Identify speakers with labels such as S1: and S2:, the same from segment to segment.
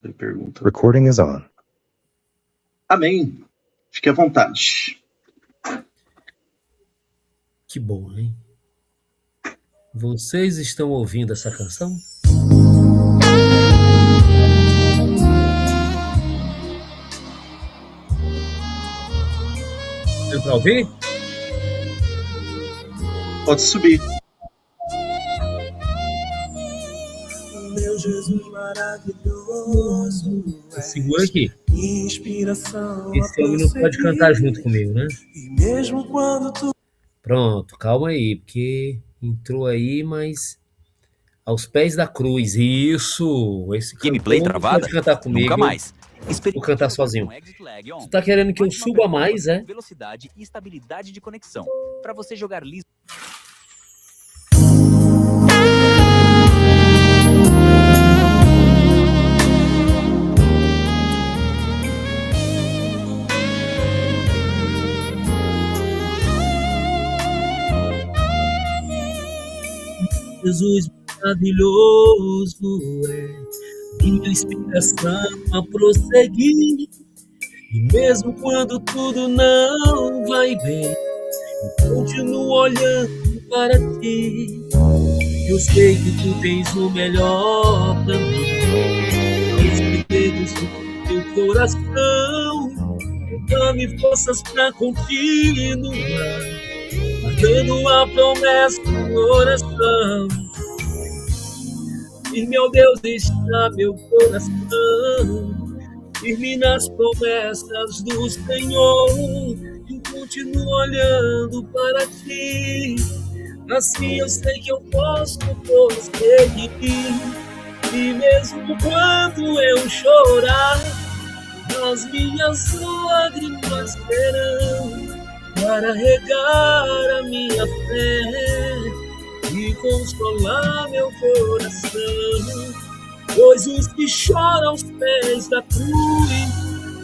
S1: Ele pergunta.
S2: Recording is on.
S1: Amém. Fique à vontade.
S3: Que bom, hein? Vocês estão ouvindo essa canção? Deu pra ouvir?
S1: Pode subir.
S4: Meu Jesus maravilhoso.
S3: Segura aqui.
S4: Inspiração.
S3: Esse homem não pode cantar junto comigo, né?
S4: E mesmo quando tu.
S3: Pronto, calma aí, porque entrou aí, mas aos pés da cruz. Isso! Esse
S5: Gameplay
S3: cantor não
S5: travada?
S3: pode cantar comigo.
S5: Nunca mais.
S3: Vou cantar sozinho. Tu tá querendo que eu suba mais, é?
S5: Velocidade e estabilidade de conexão. Para você jogar liso.
S3: Jesus maravilhoso é minha inspiração a prosseguir. E mesmo quando tudo não vai bem, eu continuo olhando para ti. Eu sei que tu tens o melhor pra mim. Os segredos do teu coração, dá-me forças pra continuar, guardando a promessa no coração. E meu Deus está meu coração, firme nas promessas do Senhor. Eu continuo olhando para ti, assim eu sei que eu posso prosseguir. E mesmo quando eu chorar, as minhas lágrimas serão para regar a minha fé e consolar meu coração. Pois os que choram aos pés da cruz,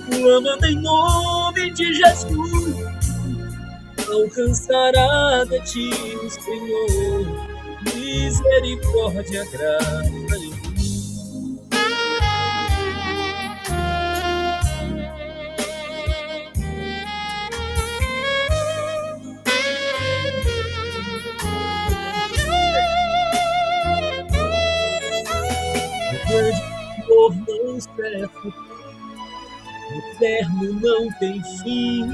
S3: clamando em nome de Jesus, alcançará de ti, Senhor, misericórdia, graça e mim. O grande amor não cessa, eterno não tem fim,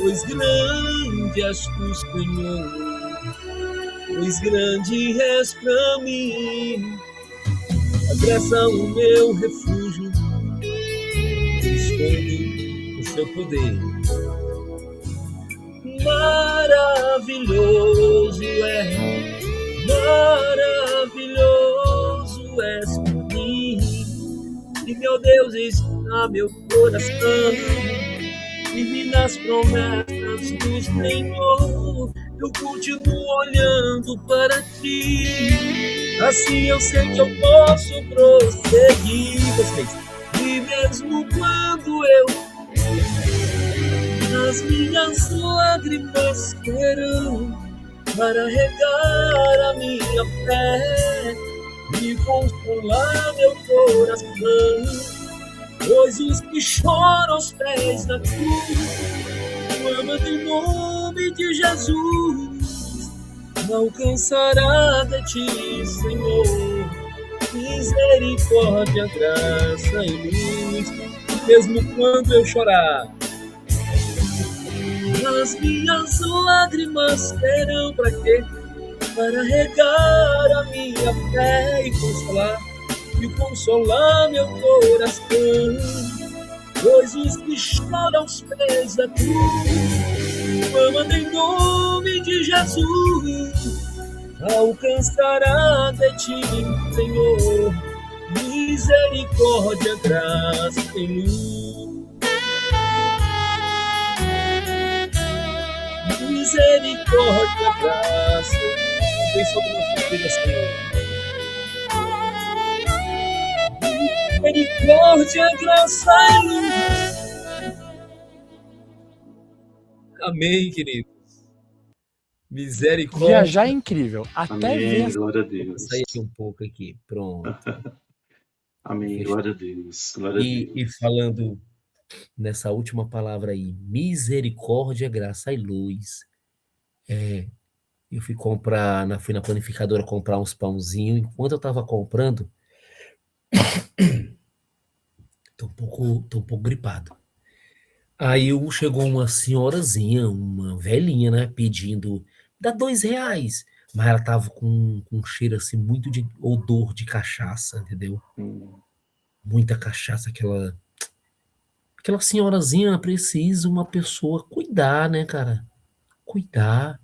S3: pois grande és tu, Senhor, pois grande és pra mim. A graça o meu refúgio, escondo o seu poder. Maravilhoso é, maravilhoso és por mim. E meu Deus está meu coração, firme nas promessas do Senhor. Eu continuo olhando para ti, assim eu sei que eu posso prosseguir. Vocês, e mesmo quando eu, as minhas lágrimas serão para regar a minha fé e consolar meu coração. Pois os que choram aos pés da cruz, clamando em nome de Jesus, alcançará de ti, Senhor, misericórdia, graça e luz. Mesmo quando eu chorar, as minhas lágrimas serão para quê? Para regar a minha fé e consolar meu coração. Pois os que choram aos pés da cruz, clamando em nome de Jesus, alcançará de ti, Senhor, misericórdia, graça e luz. Misericórdia, graça, vem sobre nossa vida, Senhor. Misericórdia, graça e luz. Amém, queridos. Misericórdia.
S6: Viajar é incrível. Até
S1: Amém,
S6: ver.
S1: glória a
S3: Vou
S1: Deus.
S3: sair aqui um pouco aqui. Pronto.
S1: Amém. Glória a Deus. Glória a
S2: E
S1: Deus.
S2: falando nessa última palavra aí, misericórdia, graça e luz. Eu fui fui na panificadora comprar uns pãozinhos. Enquanto eu tava comprando, tô um pouco gripado. Aí chegou uma senhorazinha, uma velhinha, né, pedindo, dá R$ 2. Mas ela tava com um cheiro assim, muito de odor de cachaça, entendeu? Muita cachaça, aquela senhorazinha precisa uma pessoa cuidar, né, cara? Cuidar,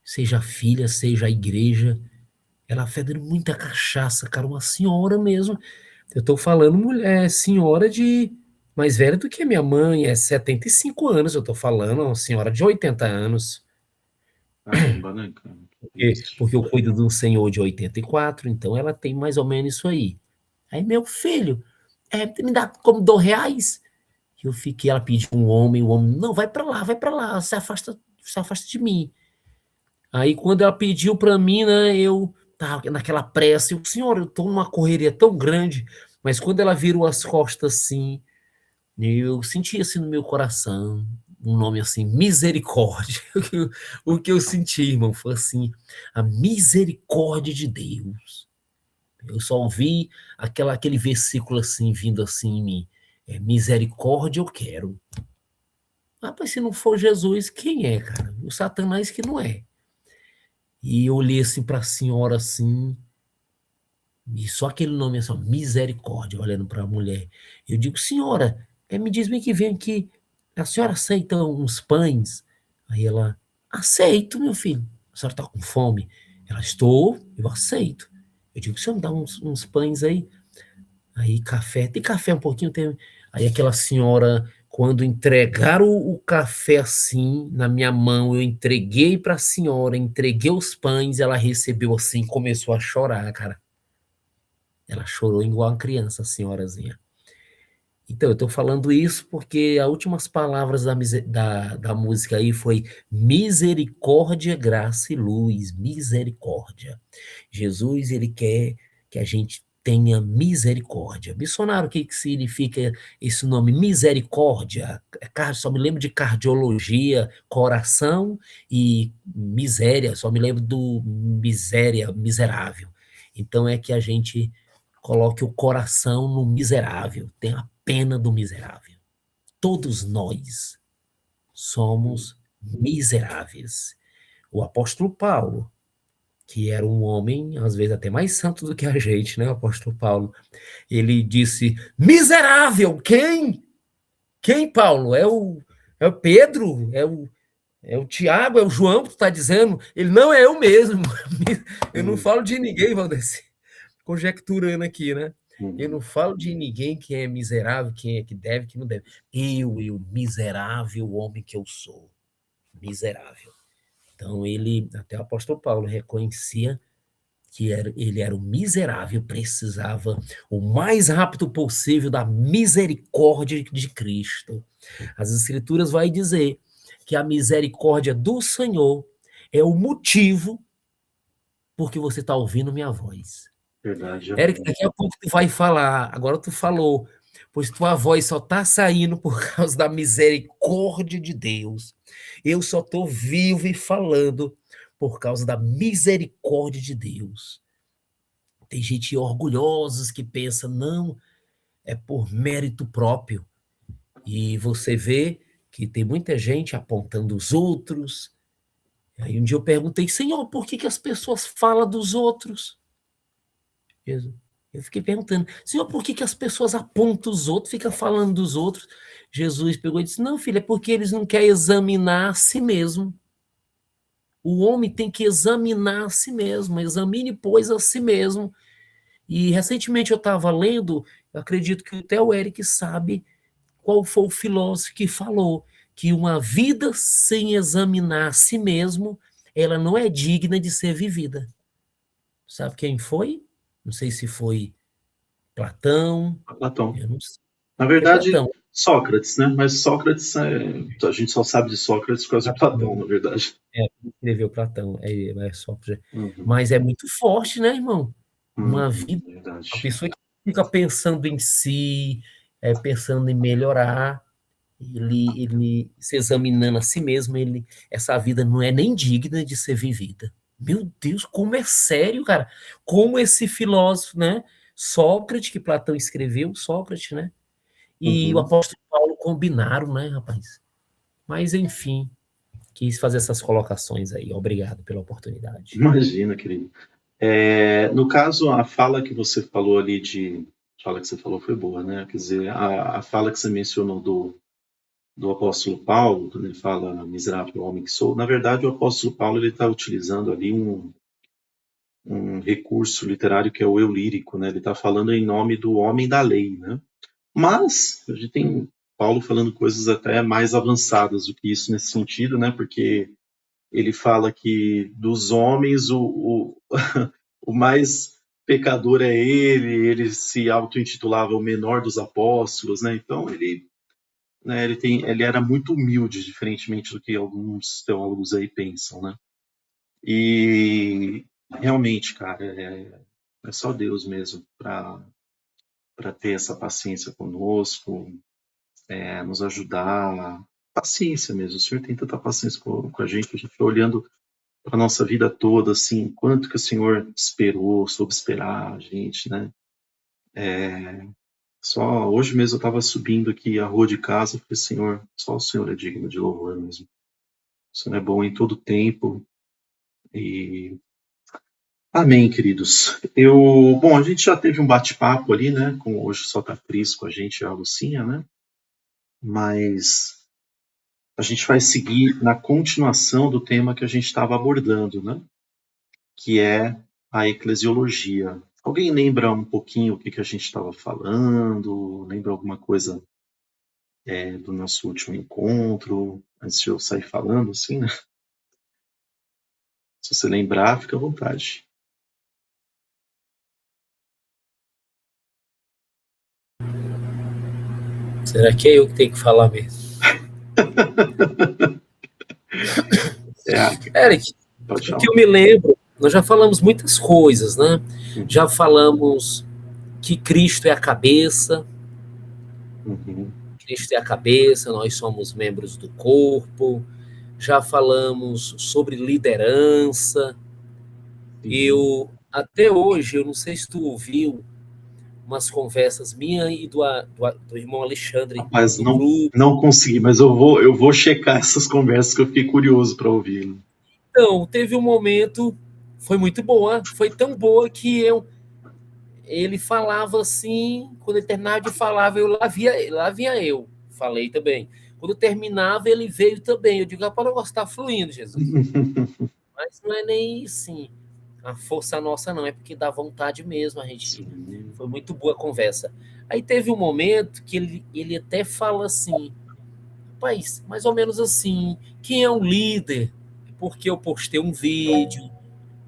S2: seja a filha, seja a igreja. Ela fede muita cachaça, cara, uma senhora mesmo. Eu tô falando mulher, senhora de mais velha do que a minha mãe, é 75 anos, eu tô falando, uma senhora de 80 anos.
S1: Caramba, né, cara?
S2: Porque eu cuido de um senhor de 84, então ela tem mais ou menos isso aí. Aí, meu filho, me dá como R$ 2? Eu fiquei, ela pediu um homem, o homem, não, vai pra lá, se afasta de mim. Aí, quando ela pediu pra mim, né, eu tava naquela pressa, senhora, eu tô numa correria tão grande, mas quando ela virou as costas assim, eu senti assim no meu coração, um nome assim, misericórdia. O que eu senti, irmão, foi assim, a misericórdia de Deus. Eu só ouvi aquele versículo assim, vindo assim em mim, misericórdia eu quero. Mas se não for Jesus, quem é, cara? O Satanás que não é. E eu olhei assim para a senhora assim, e só aquele nome assim, misericórdia, olhando para a mulher. Eu digo, senhora, me diz bem que vem aqui, a senhora aceita uns pães? Aí ela, aceito, meu filho. A senhora está com fome? Ela, estou, eu aceito. Eu digo, senhor, me dá uns pães aí? Aí café, tem café um pouquinho? Tem. Aí aquela senhora, quando entregaram o café assim na minha mão, eu entreguei para a senhora, entreguei os pães, ela recebeu assim, começou a chorar, cara. Ela chorou igual uma criança, a senhorazinha. Então, eu estou falando isso porque as últimas palavras da música aí foi misericórdia, graça e luz, misericórdia. Jesus, ele quer que a gente tenha misericórdia. Missionário, o que significa esse nome, misericórdia? Só me lembro de cardiologia, coração e miséria, só me lembro do miséria, miserável. Então, é que a gente coloque o coração no miserável, tenha pena do miserável. Todos nós somos miseráveis. O apóstolo Paulo, que era um homem, às vezes até mais santo do que a gente, né, o apóstolo Paulo, ele disse, miserável, quem? Quem, Paulo? É o Pedro? É o Tiago? É o João que tu está dizendo? Ele, não, é eu mesmo. Eu não falo de ninguém, Valdeci. Conjecturando aqui, né? Eu não falo de ninguém que é miserável, quem é que deve, que não deve. Eu, miserável homem que eu sou. Miserável. Então, até o apóstolo Paulo reconhecia que ele era o miserável, precisava o mais rápido possível da misericórdia de Cristo. As Escrituras vai dizer que a misericórdia do Senhor é o motivo porque você está ouvindo minha voz.
S1: Verdade.
S2: Érico, daqui a pouco tu vai falar, agora tu falou, pois tua voz só está saindo por causa da misericórdia de Deus. Eu só estou vivo e falando por causa da misericórdia de Deus. Tem gente orgulhosa que pensa, não, é por mérito próprio. E você vê que tem muita gente apontando os outros. Aí um dia eu perguntei, Senhor, por que as pessoas falam dos outros? Eu fiquei perguntando, Senhor, por que as pessoas apontam os outros, ficam falando dos outros? Jesus pegou e disse, não, filho, é porque eles não querem examinar a si mesmo. O homem tem que examinar a si mesmo, examine, pois, a si mesmo. E recentemente eu estava lendo, eu acredito que até o Eric sabe qual foi o filósofo que falou que uma vida sem examinar a si mesmo, ela não é digna de ser vivida. Sabe quem foi? Não sei se foi Platão.
S1: Platão.
S2: Eu não sei.
S1: Na verdade,
S2: Platão.
S1: Sócrates, né? Mas Sócrates, a gente só sabe de Sócrates por causa de Platão, na verdade.
S2: Escreveu Platão, Sócrates. Mas é muito forte, né, irmão? Uma vida,
S1: verdade.
S2: a pessoa que fica pensando em si, pensando em melhorar, ele se examinando a si mesmo, essa vida não é nem digna de ser vivida. Meu Deus, como é sério, cara. Como esse filósofo, né? Sócrates, que Platão escreveu, Sócrates, né? E o
S1: Uhum.
S2: apóstolo Paulo combinaram, né, rapaz? Mas, enfim, quis fazer essas colocações aí. Obrigado pela oportunidade.
S1: Imagina, querido. No caso, a fala que você falou ali a fala que você falou foi boa, né? Quer dizer, a fala que você mencionou do apóstolo Paulo, quando ele fala miserável homem que sou, na verdade o apóstolo Paulo ele está utilizando ali um recurso literário que é o eu lírico, né? Ele está falando em nome do homem da lei, né? Mas a gente tem Paulo falando coisas até mais avançadas do que isso nesse sentido, né? Porque ele fala que dos homens o mais pecador é ele se auto-intitulava o menor dos apóstolos, né? Então ele era muito humilde, diferentemente do que alguns teólogos aí pensam, né? E realmente, cara, é só Deus mesmo para ter essa paciência conosco, nos ajudar. Paciência mesmo. O Senhor tem tanta paciência com a gente vai olhando para a nossa vida toda, assim, quanto que o Senhor esperou, soube esperar a gente, né? Só hoje mesmo eu estava subindo aqui a rua de casa e falei, Senhor, só o Senhor é digno de louvor mesmo. O Senhor é bom em todo tempo e amém, queridos. Bom, a gente já teve um bate-papo ali, né? Hoje só tá a Cris com a gente e a Lucinha, né? Mas a gente vai seguir na continuação do tema que a gente estava abordando, né? Que é a eclesiologia. Alguém lembra um pouquinho o que a gente estava falando? Lembra alguma coisa do nosso último encontro? Antes de eu sair falando, assim, né? Se você lembrar, fica à vontade.
S2: Será que é eu que tenho que falar mesmo? Eric,
S1: Pode
S2: o que
S1: falar.
S2: eu me lembro, nós já falamos muitas coisas, né? Já falamos que Cristo é a cabeça,
S1: Uhum.
S2: Cristo é a cabeça, nós somos membros do corpo, já falamos sobre liderança. Eu, até hoje, eu não sei se tu ouviu umas conversas minhas e do irmão Alexandre,
S1: Rapaz,
S2: do grupo.
S1: não consegui, mas eu vou checar essas conversas que eu fiquei curioso para ouvir.
S2: Então, teve um momento, foi muito boa, foi tão boa que ele falava assim, quando ele terminava de falar, lá vinha eu, falei também. Quando terminava, ele veio também. Eu digo, rapaz, o negócio está fluindo, Jesus. Mas não é nem assim, a força nossa não, é porque dá vontade mesmo, a gente.
S1: Sim.
S2: Foi muito boa a conversa. Aí teve um momento que ele até fala assim, rapaz, mais ou menos assim, quem é um líder? Porque eu postei um vídeo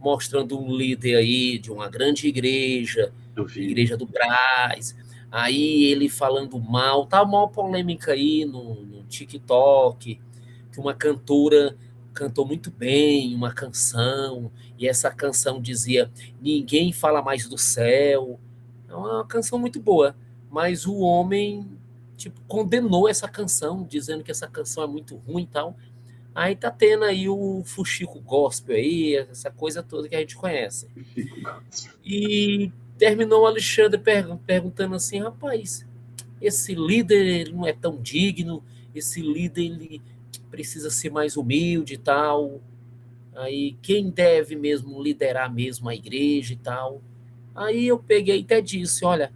S2: mostrando um líder aí de uma grande igreja,
S1: Eu vi.
S2: Igreja do Brás. Aí ele falando mal, tá uma polêmica aí no TikTok, que uma cantora cantou muito bem uma canção, e essa canção dizia: ninguém fala mais do céu. É uma canção muito boa, mas o homem tipo condenou essa canção, dizendo que essa canção é muito ruim e tal. Aí tá tendo aí o fuxico gospel aí, essa coisa toda que a gente conhece. E terminou o Alexandre perguntando assim, rapaz, esse líder ele não é tão digno, esse líder ele precisa ser mais humilde e tal. Aí quem deve mesmo liderar mesmo a igreja e tal. Aí eu peguei e até disse, olha,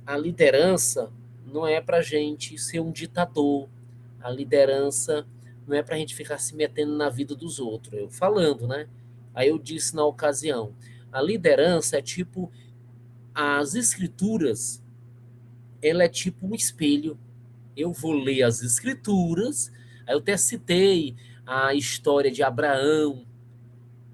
S2: a liderança não é para gente ser um ditador. A liderança não é para a gente ficar se metendo na vida dos outros. Eu falando, né? Aí eu disse na ocasião, a liderança é tipo, as escrituras, ela é tipo um espelho. Eu vou ler as escrituras, aí eu até citei a história de Abraão,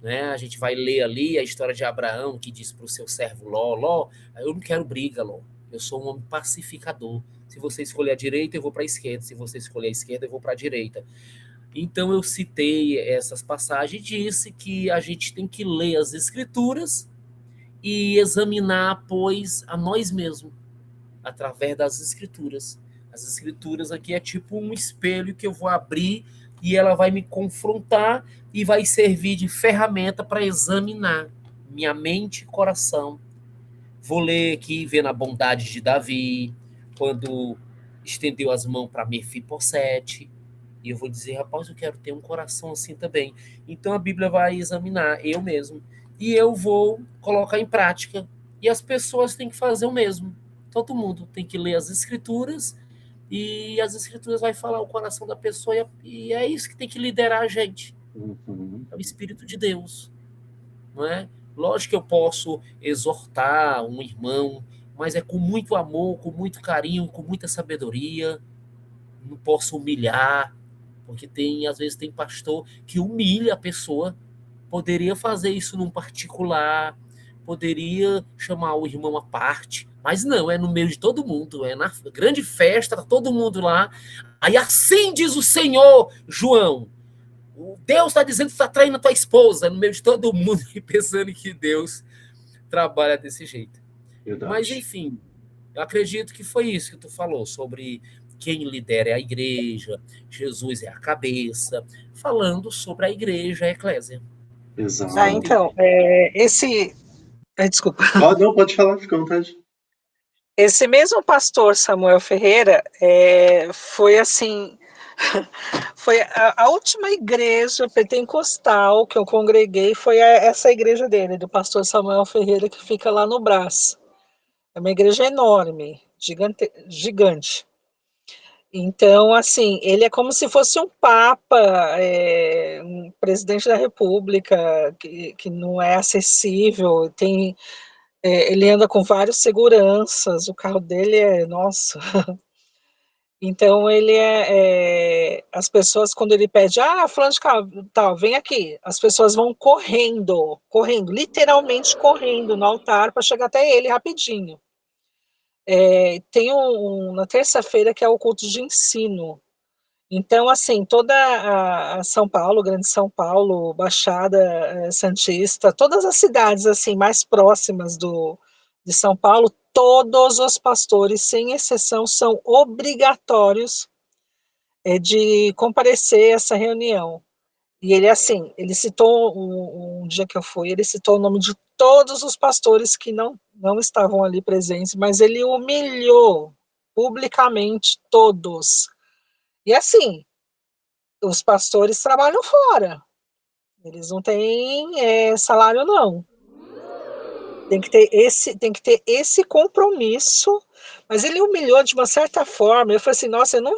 S2: né? A gente vai ler ali a história de Abraão, que diz para o seu servo Ló, Ló, eu não quero briga, Ló. Eu sou um homem pacificador. Se você escolher a direita, eu vou para a esquerda. Se você escolher a esquerda, eu vou para a direita. Então eu citei essas passagens e disse que a gente tem que ler as escrituras e examinar, pois, a nós mesmos, através das Escrituras. As Escrituras aqui é tipo um espelho que eu vou abrir e ela vai me confrontar e vai servir de ferramenta para examinar minha mente e coração. Vou ler aqui, vendo a bondade de Davi, quando estendeu as mãos para Mefibosete, e eu vou dizer, rapaz, eu quero ter um coração assim também. Então a Bíblia vai examinar eu mesmo, e eu vou colocar em prática, e as pessoas têm que fazer o mesmo. Todo mundo tem que ler as Escrituras, e as Escrituras vai falar o coração da pessoa, e é isso que tem que liderar a gente. É o Espírito de Deus, não é? Lógico que eu posso exortar um irmão, mas é com muito amor, com muito carinho, com muita sabedoria. Não posso humilhar, porque às vezes tem pastor que humilha a pessoa. Poderia fazer isso num particular, poderia chamar o irmão à parte, mas não, é no meio de todo mundo, é na grande festa, tá todo mundo lá. Aí assim diz o Senhor, João. Deus está dizendo que está traindo a tua esposa, no meio de todo mundo, e pensando que Deus trabalha desse jeito.
S1: Verdade.
S2: Mas, enfim, eu acredito que foi isso que tu falou, sobre quem lidera é a igreja, Jesus é a cabeça, falando sobre a igreja, a eclésia.
S1: Exato.
S6: Então, desculpa.
S1: Não, pode falar, fica à vontade.
S6: Esse mesmo pastor Samuel Ferreira foi assim... Foi a última igreja pentecostal que eu congreguei, foi essa igreja dele, do pastor Samuel Ferreira, que fica lá no Brás. É uma igreja enorme, gigante. Então, assim, ele é como se fosse um papa, um presidente da república, que não é acessível, ele anda com vários seguranças, o carro dele nossa... Então, as pessoas, quando ele pede, fulano de tal, vem aqui, as pessoas vão correndo, literalmente correndo no altar para chegar até ele rapidinho. Tem na terça-feira que é o culto de ensino. Então, assim, toda a São Paulo, Grande São Paulo, Baixada Santista, todas as cidades assim mais próximas de São Paulo, todos os pastores, sem exceção, são obrigatórios de comparecer a essa reunião. E ele, assim, ele citou, um dia que eu fui, ele citou o nome de todos os pastores que não estavam ali presentes, mas ele humilhou publicamente todos. E assim, os pastores trabalham fora, eles não têm salário, não. Tem que ter esse compromisso, mas ele humilhou de uma certa forma. Eu falei assim, nossa, eu não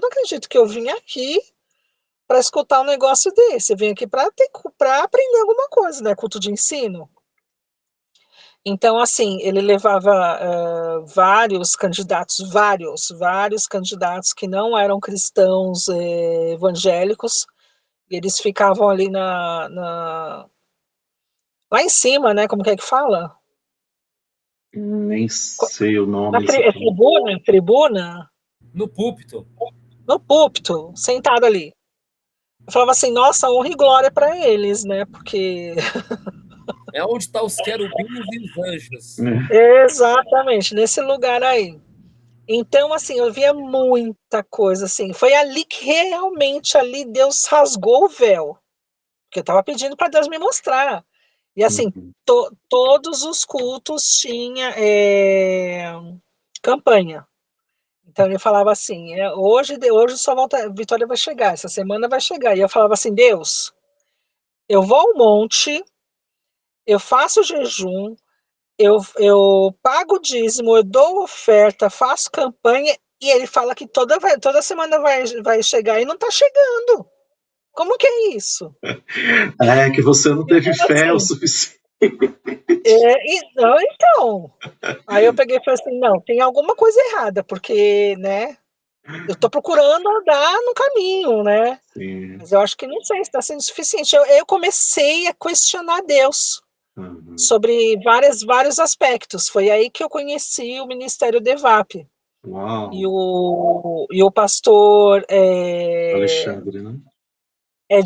S6: acredito que eu vim aqui para escutar um negócio desse. Eu vim aqui para aprender alguma coisa, né? Culto de ensino. Então, assim, ele levava vários candidatos candidatos que não eram cristãos evangélicos, e eles ficavam ali lá em cima, né? Como que é que fala?
S1: Nem sei o nome.
S6: Tribuna?
S2: No púlpito.
S6: No púlpito, sentado ali. Eu falava assim, nossa, honra e glória para eles, né? Porque...
S2: É onde estão os querubins e os anjos.
S6: Exatamente, nesse lugar aí. Então, assim, eu via muita coisa, assim. Foi ali que realmente ali Deus rasgou o véu. Porque eu estava pedindo para Deus me mostrar. E, assim, todos os cultos tinha campanha. Então, ele falava assim, hoje só volta, Vitória vai chegar, essa semana vai chegar. E eu falava assim, Deus, eu vou ao monte, eu faço jejum, eu pago o dízimo, eu dou oferta, faço campanha, e ele fala que toda semana vai chegar e não está chegando. Como que é isso?
S1: É que você não teve fé o suficiente.
S6: Então, aí eu peguei e falei assim, não, tem alguma coisa errada, porque, né, eu estou procurando andar no caminho, né?
S1: Sim.
S6: Mas eu acho que não sei se está sendo suficiente. Eu comecei a questionar Deus sobre vários aspectos. Foi aí que eu conheci o Ministério DEVAP.
S1: Uau.
S6: E o pastor
S1: Alexandre, né?
S6: é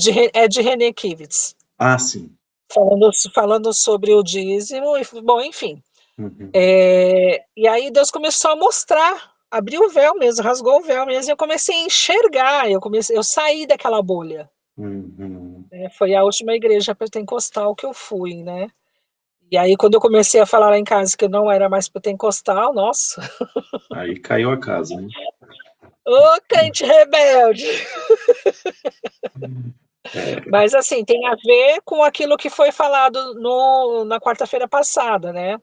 S6: de René Kivitz.
S1: Ah, sim.
S6: falando sobre o dízimo, e, bom, enfim.
S1: Uhum.
S6: E aí Deus começou a mostrar, abriu o véu mesmo, rasgou o véu mesmo, e eu comecei a enxergar, eu saí daquela bolha.
S1: Uhum.
S6: Foi a última igreja pentecostal que eu fui, né? E aí, quando eu comecei a falar lá em casa que eu não era mais pentecostal, nossa,
S1: Aí caiu a casa, né?
S6: ô crente rebelde!
S1: É,
S6: Mas, assim, tem a ver com aquilo que foi falado na quarta-feira passada, né?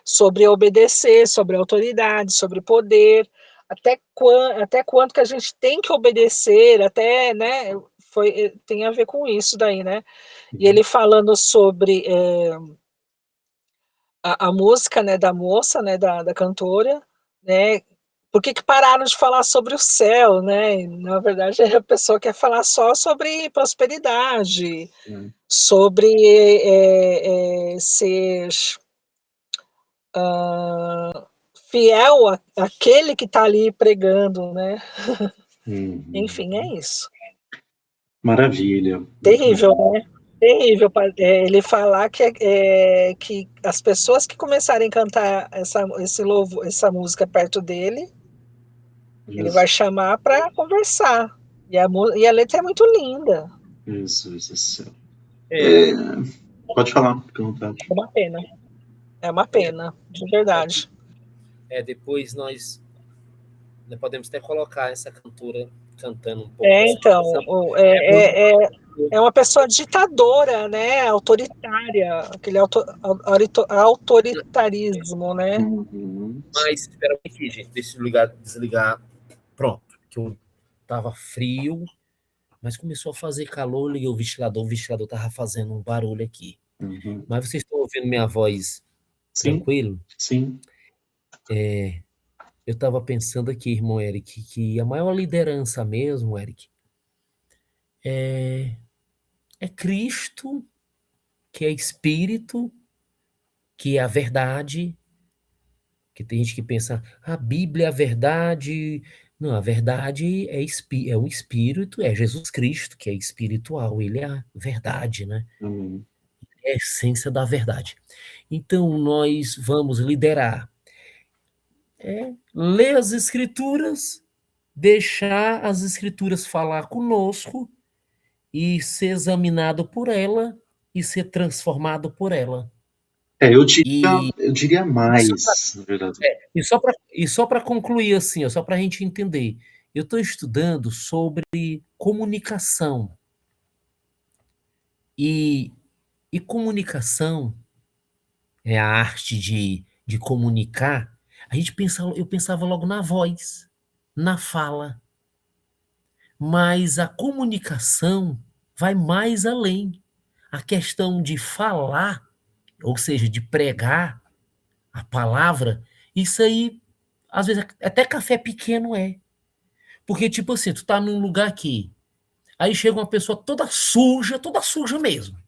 S6: Sobre obedecer, sobre autoridade, sobre poder, até quanto que a gente tem que obedecer, até, né? Tem a ver com isso daí, né? E ele falando sobre a música, né, da moça, né, da cantora, né? Por que que pararam de falar sobre o céu, né? Na verdade, a pessoa quer falar só sobre prosperidade, sobre ser fiel àquele que está ali pregando, né?
S1: uhum.
S6: Enfim, é isso.
S1: Maravilha, muito
S6: Terrível,
S1: bom.
S6: né? Terrível ele falar que as pessoas que começarem a cantar essa música perto dele, ele vai
S1: Jesus,
S6: chamar para conversar. E a letra é muito linda.
S1: Jesus do céu.
S2: É,
S1: É, pode falar, fica à vontade.
S6: É uma pena. É uma pena, de verdade.
S2: depois nós podemos até colocar essa cantora cantando um pouco dessa
S6: Então,
S2: canção.
S6: é uma pessoa ditadora, né? Autoritária, aquele autoritarismo, né?
S1: Uhum.
S2: Mas, espera aqui, gente, deixa eu desligar. Pronto, que eu tava frio, mas começou a fazer calor, liguei o ventilador tava fazendo um barulho aqui.
S1: Uhum.
S2: Mas vocês estão ouvindo minha voz
S1: Sim,
S2: tranquilo?
S1: sim.
S2: Eu estava pensando aqui, irmão Eric, que a maior liderança mesmo, Eric, é Cristo, que é Espírito, que é a verdade, que tem gente que pensa, a Bíblia é a verdade. Não, a verdade é um Espírito, é Jesus Cristo, que é espiritual, ele é a verdade, né?
S1: Amém.
S2: É a essência da verdade. Então, nós vamos liderar, ler as Escrituras, deixar as Escrituras falar conosco e ser examinado por ela e ser transformado por ela. E,
S1: Eu diria
S2: e só
S1: mais, na verdade.
S2: para concluir assim, ó, só para a gente entender, eu estou estudando sobre comunicação e, e comunicação é a arte de comunicar. Eu pensava logo na voz, na fala, mas a comunicação vai mais além. A questão de falar, ou seja, de pregar a palavra, isso aí, às vezes, até café pequeno é. Porque, tipo assim, tu tá num lugar aqui, aí chega uma pessoa toda suja mesmo.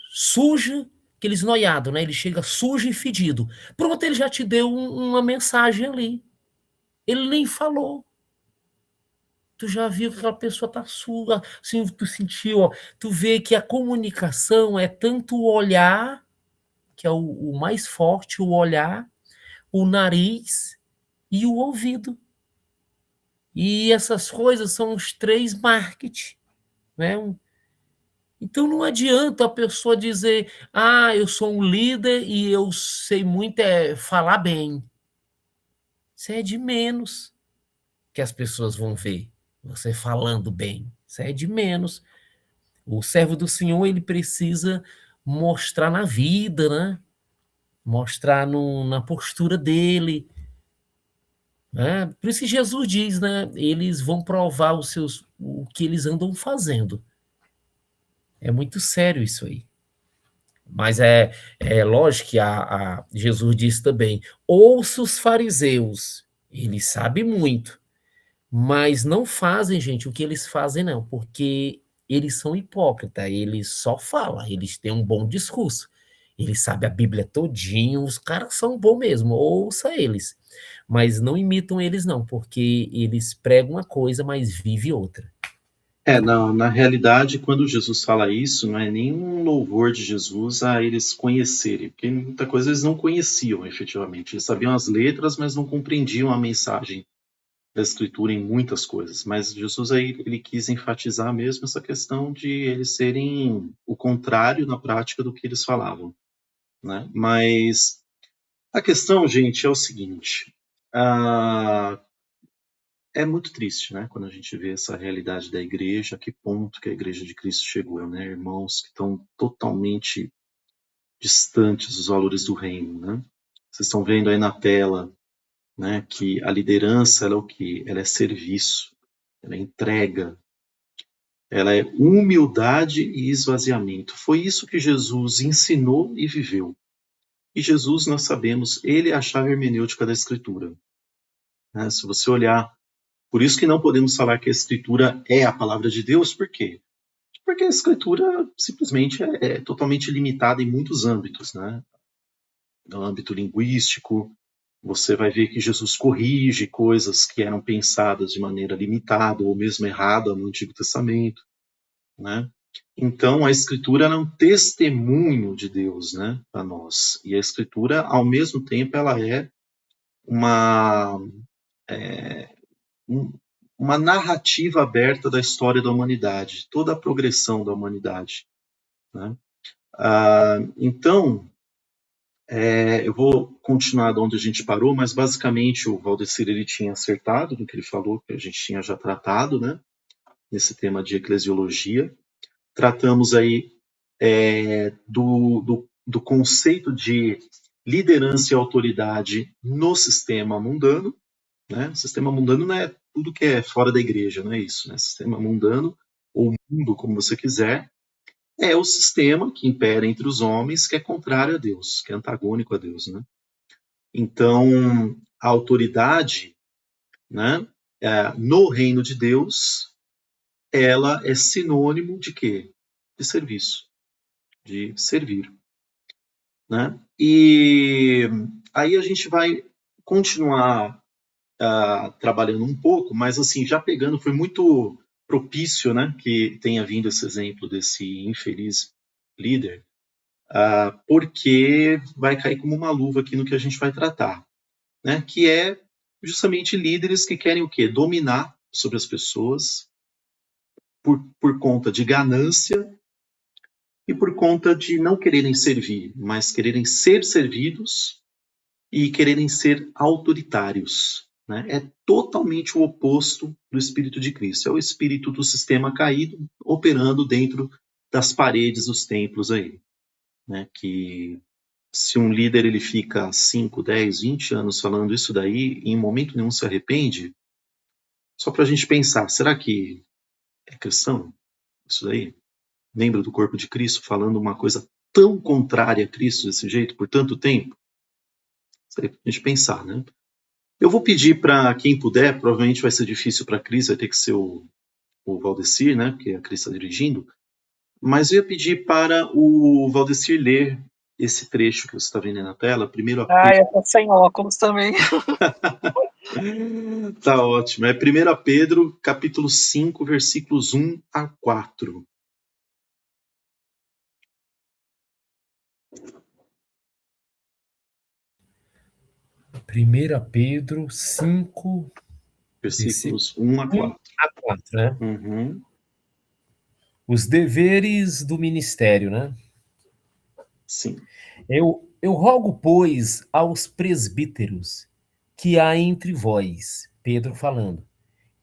S2: Suja, aqueles noiados, né? Ele chega sujo e fedido. Pronto, ele já te deu uma mensagem ali. Ele nem falou. Tu já viu que aquela pessoa tá suja, assim, tu sentiu, ó, tu vê que a comunicação é tanto o olhar, que é o mais forte, o olhar, o nariz e o ouvido. E essas coisas são os três marketing, né? Então não adianta a pessoa dizer, eu sou um líder e eu sei muito falar bem. Isso é de menos que as pessoas vão ver você falando bem. Isso é de menos. O servo do Senhor, ele precisa mostrar na vida, né? Mostrar na postura dele, né? Por isso que Jesus diz, né? Eles vão provar o que eles andam fazendo. É muito sério isso aí. Mas é lógico que Jesus disse também: ouça os fariseus, eles sabem muito, mas não fazem, gente, o que eles fazem, não, porque eles são hipócritas, eles só falam, eles têm um bom discurso, eles sabem a Bíblia todinho, os caras são bons mesmo, ouça eles, mas não imitam eles, não, porque eles pregam uma coisa, mas vivem outra.
S1: Na realidade, quando Jesus fala isso, não é nenhum louvor de Jesus a eles conhecerem, porque muita coisa eles não conheciam efetivamente. Eles sabiam as letras, mas não compreendiam a mensagem da Escritura em muitas coisas. Mas Jesus aí ele quis enfatizar mesmo essa questão de eles serem o contrário na prática do que eles falavam, né? Mas a questão, gente, é o seguinte: é muito triste, né, quando a gente vê essa realidade da igreja, a que ponto que a igreja de Cristo chegou, né, irmãos que estão totalmente distantes dos valores do reino, né? Vocês estão vendo aí na tela, né, que a liderança, ela é o quê? Ela é serviço, ela é entrega, ela é humildade e esvaziamento. Foi isso que Jesus ensinou e viveu. E Jesus, nós sabemos, ele é a chave hermenêutica da Escritura, né? Se você olhar, por isso que não podemos falar que a Escritura é a palavra de Deus, por quê? Porque a Escritura simplesmente é totalmente limitada em muitos âmbitos, né? No âmbito linguístico, você vai ver que Jesus corrige coisas que eram pensadas de maneira limitada ou mesmo errada no Antigo Testamento, né? Então, a Escritura é um testemunho de Deus, né, para nós. E a Escritura, ao mesmo tempo, ela é uma, é, uma narrativa aberta da história da humanidade, toda a progressão da humanidade, né? Então, eu vou continuar de onde a gente parou, mas basicamente o Valdecir ele tinha acertado no que ele falou, que a gente tinha já tratado, né, nesse tema de eclesiologia. Tratamos aí do conceito de liderança e autoridade no sistema mundano, né? O sistema mundano não é tudo que é fora da igreja, não é isso, né? Sistema mundano, ou mundo, como você quiser, é o sistema que impera entre os homens que é contrário a Deus, que é antagônico a Deus, né? Então, a autoridade, né, no reino de Deus, ela é sinônimo de quê? De serviço, de servir, né? E aí a gente vai continuar trabalhando um pouco, mas assim, já pegando, foi muito propício, né, que tenha vindo esse exemplo desse infeliz líder, porque vai cair como uma luva aqui no que a gente vai tratar, né, que é justamente líderes que querem o quê? Dominar sobre as pessoas por conta de ganância e por conta de não quererem servir, mas quererem ser servidos e quererem ser autoritários, né? É totalmente o oposto do espírito de Cristo. É o espírito do sistema caído operando dentro das paredes dos templos aí, né? Que se um líder ele fica 5, 10, 20 anos falando isso daí e em momento nenhum se arrepende, só para a gente pensar, será que é cristão isso daí? Membro do corpo de Cristo falando uma coisa tão contrária a Cristo desse jeito por tanto tempo? Isso aí pra gente pensar, né? Eu vou pedir para quem puder, provavelmente vai ser difícil para a Cris, vai ter que ser o Valdecir, né? Porque a Cris está dirigindo. Mas eu ia pedir para o Valdecir ler esse trecho que você está vendo aí na tela. Primeiro a
S6: Ah, eu tô sem óculos também.
S1: Tá ótimo. É 1 Pedro, capítulo 5, versículos 1 a 4.
S2: Primeira Pedro 5,
S1: Versículos 1 a 4.
S2: a 4, né?
S1: Uhum.
S2: Os deveres do ministério, né?
S1: Sim.
S2: Eu rogo, pois, aos presbíteros que há entre vós, Pedro falando,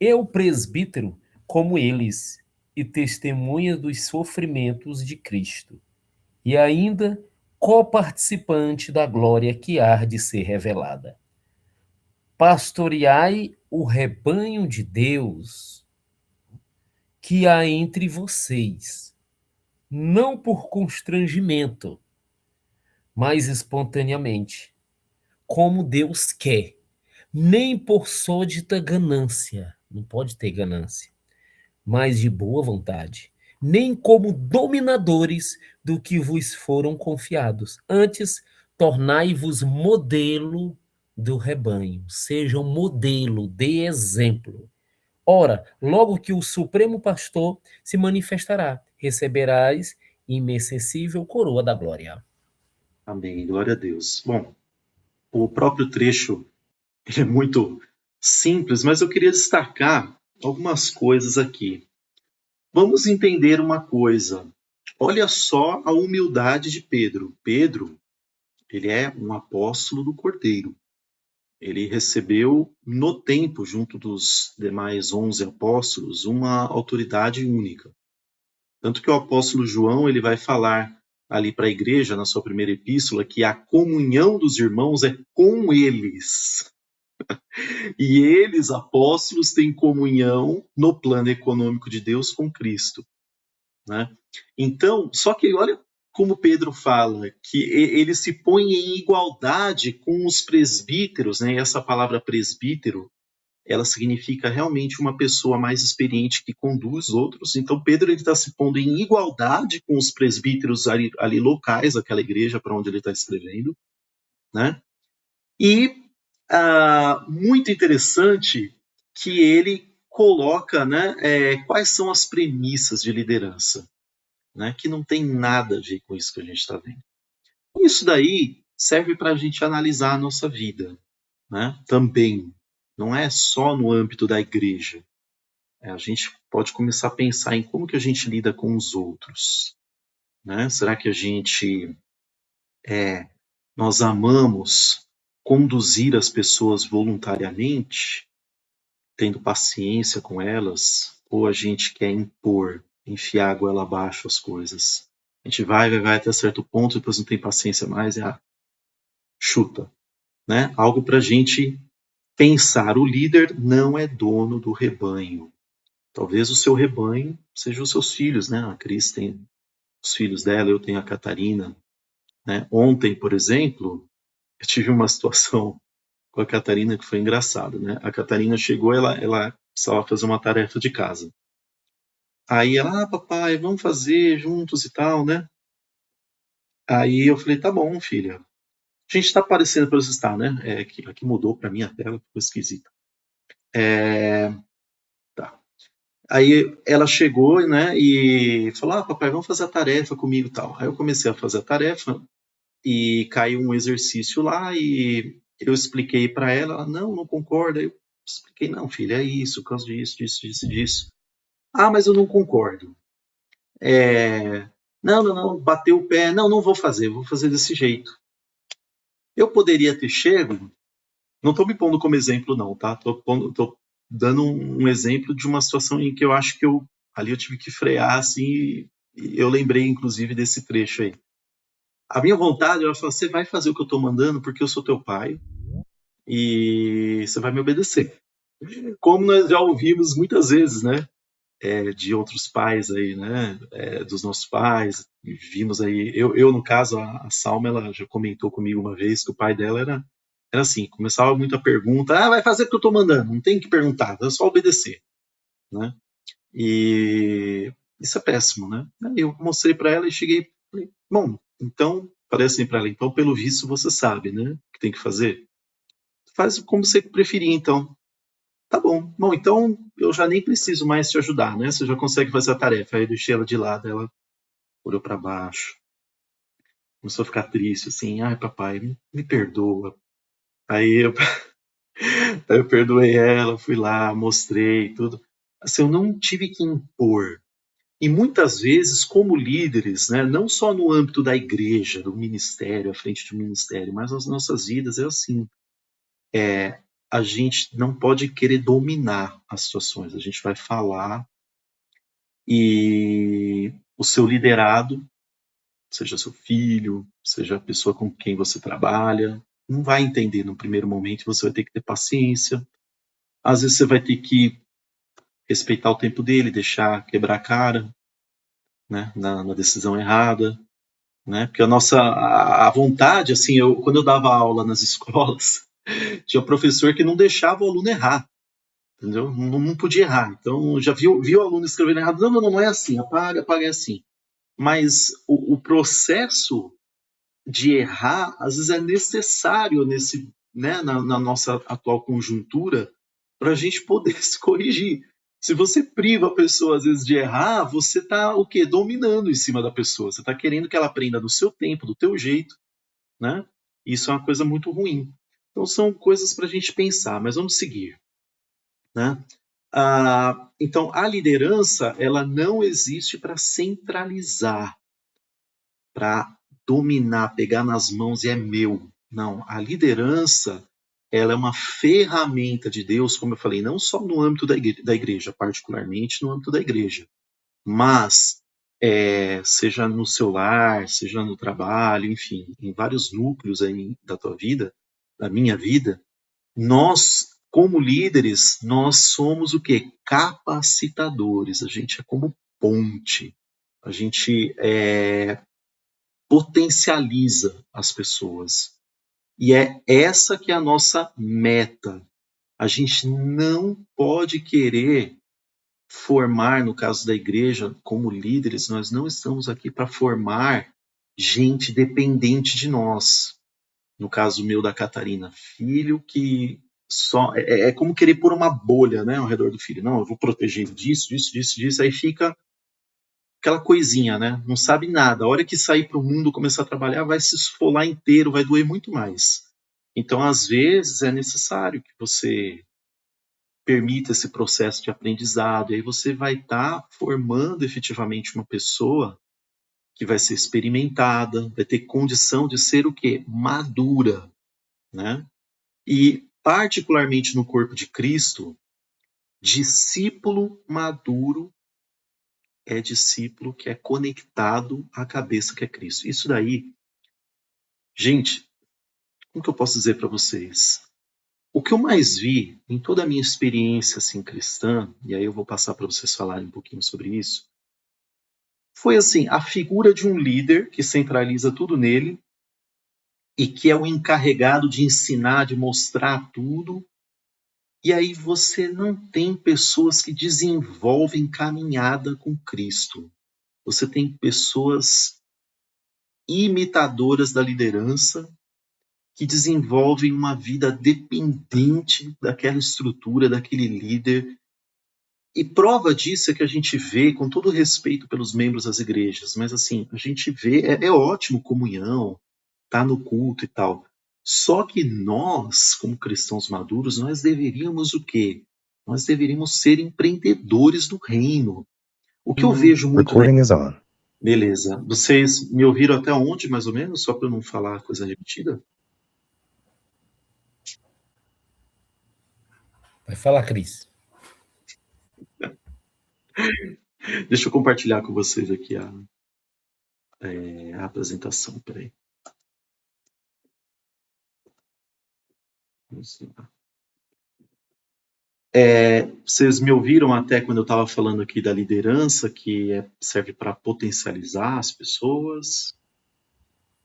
S2: eu presbítero como eles, e testemunha dos sofrimentos de Cristo, e ainda coparticipante da glória que há de ser revelada. Pastoreai o rebanho de Deus que há entre vocês, não por constrangimento, mas espontaneamente, como Deus quer, nem por sórdida ganância, não pode ter ganância, mas de boa vontade, nem como dominadores do que vos foram confiados. Antes, tornai-vos modelo do rebanho, sejam modelo, dê exemplo, Ora, logo que o Supremo Pastor se manifestará, receberás inacessível coroa da glória.
S1: Amém. Glória a Deus. Bom, o próprio trecho ele é muito simples, mas eu queria destacar algumas coisas aqui. Vamos entender uma coisa. Olha só a humildade de Pedro. Pedro, ele é um apóstolo do Cordeiro. Ele recebeu no tempo, junto dos demais 11 apóstolos, uma autoridade única. Tanto que o apóstolo João ele vai falar ali para a igreja, na sua primeira epístola, que a comunhão dos irmãos é com eles. E eles, apóstolos, têm comunhão no plano econômico de Deus com Cristo. Né? Então, só que olha como Pedro fala, que ele se põe em igualdade com os presbíteros, né? E essa palavra presbítero, ela significa realmente uma pessoa mais experiente que conduz outros. Então, Pedro está se pondo em igualdade com os presbíteros ali locais, aquela igreja para onde ele está escrevendo. Né? E muito interessante que ele coloca, né, quais são as premissas de liderança. Né, que não tem nada a ver com isso que a gente está vendo. Isso daí serve para a gente analisar a nossa vida, né, também. Não é só no âmbito da igreja. A gente pode começar a pensar em como que a gente lida com os outros. Né? Será que a gente nós amamos conduzir as pessoas voluntariamente, tendo paciência com elas, ou a gente quer impor, enfiar a goela abaixo as coisas? A gente vai até certo ponto, depois não tem paciência mais, chuta. Né? Algo para a gente pensar. O líder não é dono do rebanho. Talvez o seu rebanho seja os seus filhos. Né? A Cris tem os filhos dela, eu tenho a Catarina. Né? Ontem, por exemplo, eu tive uma situação com a Catarina que foi engraçada. Né? A Catarina chegou, ela precisava fazer uma tarefa de casa. Aí ela, papai, vamos fazer juntos e tal, né? Aí eu falei, tá bom, filha. A gente tá aparecendo para você estar, né? Aqui mudou para mim a tela, ficou esquisita. Tá. Aí ela chegou, né, e falou, papai, vamos fazer a tarefa comigo e tal. Aí eu comecei a fazer a tarefa e caiu um exercício lá e eu expliquei para ela, não concorda. Eu expliquei, não, filha, é isso, por causa disso. Ah, mas eu não concordo. Não, bateu o pé, não vou fazer desse jeito. Eu poderia ter chego, não estou me pondo como exemplo não, tá? Estou dando um exemplo de uma situação em que eu acho que ali eu tive que frear, assim, e eu lembrei, inclusive, desse trecho aí. A minha vontade, ela fala, você vai fazer o que eu estou mandando porque eu sou teu pai e você vai me obedecer. Como nós já ouvimos muitas vezes, né? De outros pais aí, né? Dos nossos pais, vimos aí. Eu no caso, a Salma, ela já comentou comigo uma vez que o pai dela era assim, começava muita pergunta, vai fazer o que eu tô mandando, não tem que perguntar, é só obedecer, né? E isso é péssimo, né? Aí eu mostrei para ela e cheguei, falei, bom, então, falei assim para ela, então pelo visto você sabe, né? O que tem que fazer? Faz como você preferir, então. Tá bom, então eu já nem preciso mais te ajudar, né? Você já consegue fazer a tarefa. Aí eu deixei ela de lado, ela olhou para baixo, começou a ficar triste, assim, ai papai, me perdoa. Aí eu perdoei ela, fui lá, mostrei tudo. Assim, eu não tive que impor. E muitas vezes, como líderes, né, não só no âmbito da igreja, do ministério, à frente do ministério, mas nas nossas vidas é assim. A gente não pode querer dominar as situações. A gente vai falar e o seu liderado, seja seu filho, seja a pessoa com quem você trabalha, não vai entender no primeiro momento, você vai ter que ter paciência. Às vezes você vai ter que respeitar o tempo dele, deixar quebrar a cara, né, na decisão errada, né? Porque a vontade, assim, quando eu dava aula nas escolas, tinha um professor que não deixava o aluno errar, entendeu? Não podia errar. Então, já viu o aluno escrevendo errado, não é assim, apaga é assim. Mas o processo de errar, às vezes é necessário na nossa atual conjuntura para a gente poder se corrigir. Se você priva a pessoa, às vezes, de errar, você está o quê? Dominando em cima da pessoa. Você está querendo que ela aprenda do seu tempo, do teu jeito, né? Isso é uma coisa muito ruim. Então, são coisas para a gente pensar, mas vamos seguir, né? Então, a liderança, ela não existe para centralizar, para dominar, pegar nas mãos e é meu. Não, a liderança, ela é uma ferramenta de Deus, como eu falei, não só no âmbito da igreja, particularmente no âmbito da igreja, mas seja no seu lar, seja no trabalho, enfim, em vários núcleos aí da tua vida, da minha vida, nós, como líderes, nós somos o quê? Capacitadores, a gente é como ponte, a gente potencializa as pessoas. E é essa que é a nossa meta. A gente não pode querer formar, no caso da igreja, como líderes, nós não estamos aqui para formar gente dependente de nós. No caso meu da Catarina, filho que só é como querer pôr uma bolha, né, ao redor do filho. Não, eu vou proteger disso, disso, aí fica aquela coisinha, né? Não sabe nada. A hora que sair para o mundo, começar a trabalhar, vai se esfolar inteiro, vai doer muito mais. Então, às vezes, é necessário que você permita esse processo de aprendizado, e aí você vai estar formando efetivamente uma pessoa que vai ser experimentada, vai ter condição de ser o quê? Madura, né? E, particularmente no corpo de Cristo, discípulo maduro é discípulo que é conectado à cabeça que é Cristo. Isso daí, gente, como que eu posso dizer para vocês? O que eu mais vi em toda a minha experiência assim, cristã, e aí eu vou passar para vocês falarem um pouquinho sobre isso, foi assim, a figura de um líder que centraliza tudo nele e que é o encarregado de ensinar, de mostrar tudo. E aí você não tem pessoas que desenvolvem caminhada com Cristo. Você tem pessoas imitadoras da liderança que desenvolvem uma vida dependente daquela estrutura, daquele líder. E prova disso é que a gente vê, com todo respeito pelos membros das igrejas, mas assim, a gente vê, é ótimo comunhão, tá no culto e tal. Só que nós, como cristãos maduros, nós deveríamos o quê? Nós deveríamos ser empreendedores do reino. O que eu vejo muito...
S7: Recording is on.
S1: Beleza. Vocês me ouviram até onde, mais ou menos? Só para eu não falar coisa repetida?
S2: Vai falar, Cris.
S1: Deixa eu compartilhar com vocês aqui a apresentação. Peraí. Vocês me ouviram até quando eu estava falando aqui da liderança, que serve para potencializar as pessoas?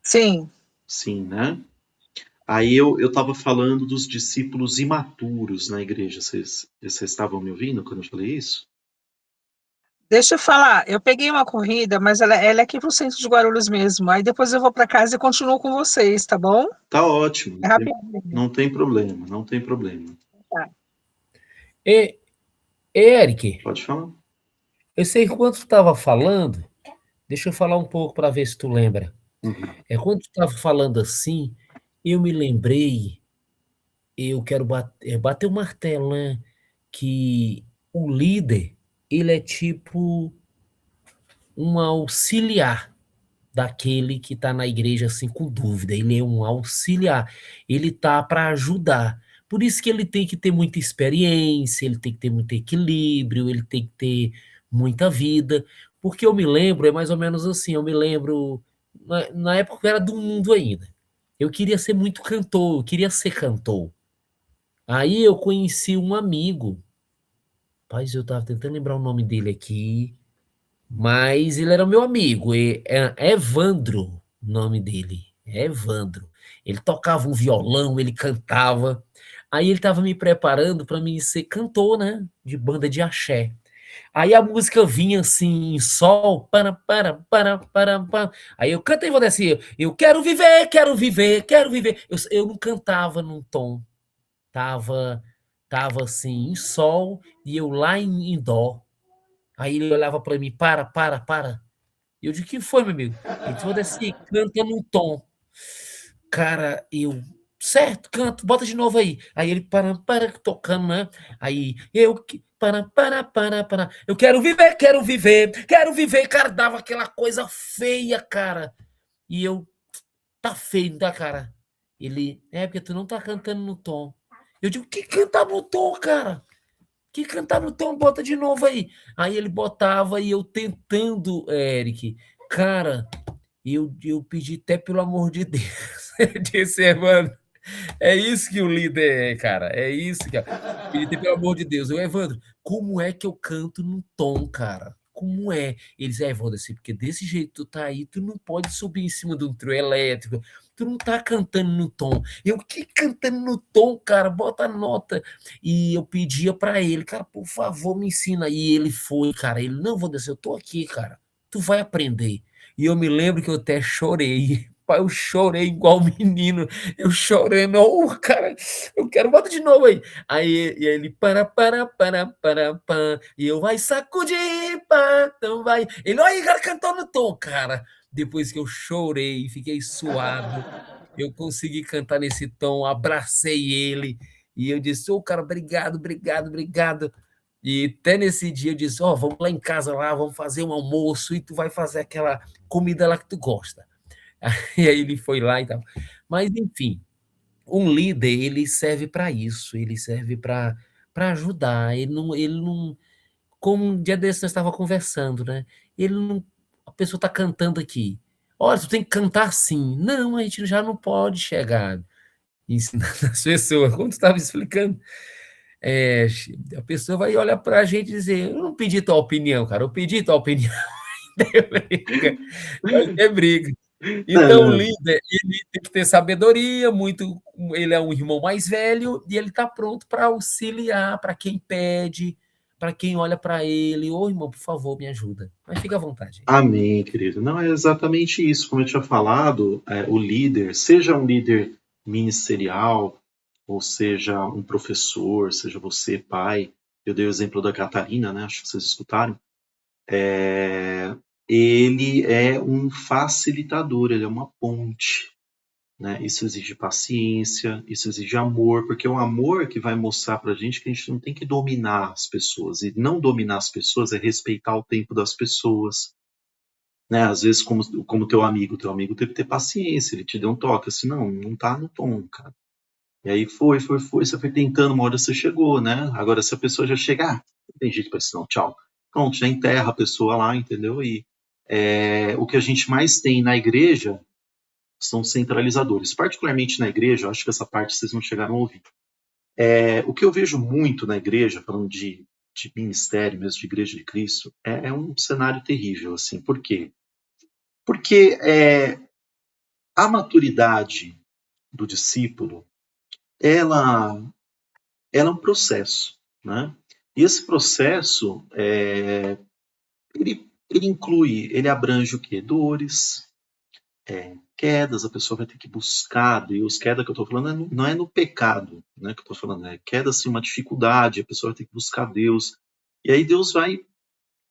S6: Sim.
S1: Sim, né? Aí eu estava falando dos discípulos imaturos na igreja. Vocês estavam me ouvindo quando eu falei isso?
S6: Deixa eu falar, eu peguei uma corrida, mas ela é aqui pro centro de Guarulhos mesmo. Aí depois eu vou para casa e continuo com vocês, tá bom?
S1: Tá ótimo.
S6: É rapidinho.
S1: Não tem problema, não tem problema.
S6: Tá.
S2: Eric,
S1: Pode falar.
S2: eu sei que quando tu estava falando, deixa eu falar um pouco para ver se tu lembra.
S1: Uhum.
S2: Quando tu estava falando assim, eu me lembrei, eu quero bater o martelo, né? Que o líder, ele é tipo um auxiliar daquele que está na igreja assim com dúvida. Ele é um auxiliar. Ele tá para ajudar. Por isso que ele tem que ter muita experiência, ele tem que ter muito equilíbrio, ele tem que ter muita vida. Porque eu me lembro, é mais ou menos assim, eu me lembro, na época eu era do mundo ainda. Eu queria ser muito cantor, eu queria ser cantor. Aí eu conheci um amigo. Rapaz, eu tava tentando lembrar o nome dele aqui. Mas ele era meu amigo, Evandro, o nome dele, Evandro. Ele tocava um violão, ele cantava. Aí ele estava me preparando para mim ser cantor, né, de banda de axé. Aí a música vinha assim, em sol, para. Aí eu cantei e vou descer, eu quero viver, quero viver, quero viver. Eu não cantava num tom, tava tava assim, em sol, e eu lá em dó. Aí ele olhava para mim, para. E eu disse, o que foi, meu amigo? Ele disse, Valdeci, canta num tom. Cara, eu, certo, canto, bota de novo aí. Aí ele, para, tocando, né? Aí, para. Eu quero viver. Cara, dava aquela coisa feia, cara. E eu, tá feio, tá, cara? Ele, porque tu não tá cantando no tom. Eu digo, que cantar no tom, cara? Que cantar no tom, bota de novo aí. Aí ele botava e eu tentando, Eric. Cara, eu pedi até pelo amor de Deus. Eu disse, mano, é isso que o líder é, cara. É isso, cara. Pedi até pelo amor de Deus. Eu, Evandro, como é que eu canto no tom, cara? Como é? Eles, Evandro, assim, porque desse jeito tu tá aí, tu não pode subir em cima de um trio elétrico. Tu não tá cantando no tom. Eu, que cantando no tom, cara? Bota a nota. E eu pedia pra ele, cara, por favor, me ensina. E ele foi, cara. Ele, não, vou descer, eu tô aqui, cara. Tu vai aprender. E eu me lembro que eu até chorei. Pai, eu chorei igual menino. Eu chorando. Cara, eu quero, bota de novo aí. Aí e ele, pá. E eu, vai sacudir, pá, então vai. Ele, olha, cara, cantou no tom, cara. Depois que eu chorei, fiquei suado, eu consegui cantar nesse tom, abracei ele. E eu disse, cara, obrigado. E até nesse dia eu disse, vamos lá em casa lá, vamos fazer um almoço e tu vai fazer aquela comida lá que tu gosta. E aí ele foi lá e tal. Mas, enfim, um líder, ele serve para isso, ele serve para ajudar, ele não, como um dia desses nós estava conversando, né? Ele não, a pessoa está cantando aqui. Olha, tu tem que cantar assim. Não, a gente já não pode chegar ensinando as pessoas, como tu estava explicando. A pessoa vai olhar para a gente e dizer, eu não pedi tua opinião, cara, eu pedi tua opinião. Vai ter briga. Então, o líder, ele tem que ter sabedoria, ele é um irmão mais velho e ele está pronto para auxiliar, para quem pede, para quem olha para ele, ô irmão, por favor, me ajuda. Mas fica à vontade.
S1: Amém, querido. Não, é exatamente isso. Como eu tinha falado, o líder, seja um líder ministerial, ou seja um professor, seja você, pai. Eu dei o exemplo da Catarina, né? Acho que vocês escutaram. Ele é um facilitador, ele é uma ponte, né? Isso exige paciência, isso exige amor, porque é o amor que vai mostrar pra gente que a gente não tem que dominar as pessoas. E não dominar as pessoas é respeitar o tempo das pessoas. Né? Às vezes, como teu amigo teve que ter paciência, ele te deu um toque, assim, não tá no tom, cara. E aí foi, você foi tentando, uma hora você chegou, né? Agora, se a pessoa já chegar, não tem jeito pra isso não, tchau. Pronto, já enterra a pessoa lá, entendeu? E o que a gente mais tem na igreja são centralizadores. Particularmente na igreja, eu acho que essa parte vocês não chegaram a ouvir. O que eu vejo muito na igreja, falando de ministério mesmo, de igreja de Cristo, é um cenário terrível, assim. Por quê? Porque a maturidade do discípulo, ela é um processo, né? E esse processo, ele inclui, ele abrange o quê? Dores, quedas, a pessoa vai ter que buscar Deus. Queda que eu estou falando não é no pecado, né, que eu estou falando, queda assim, uma dificuldade, a pessoa vai ter que buscar Deus. E aí Deus vai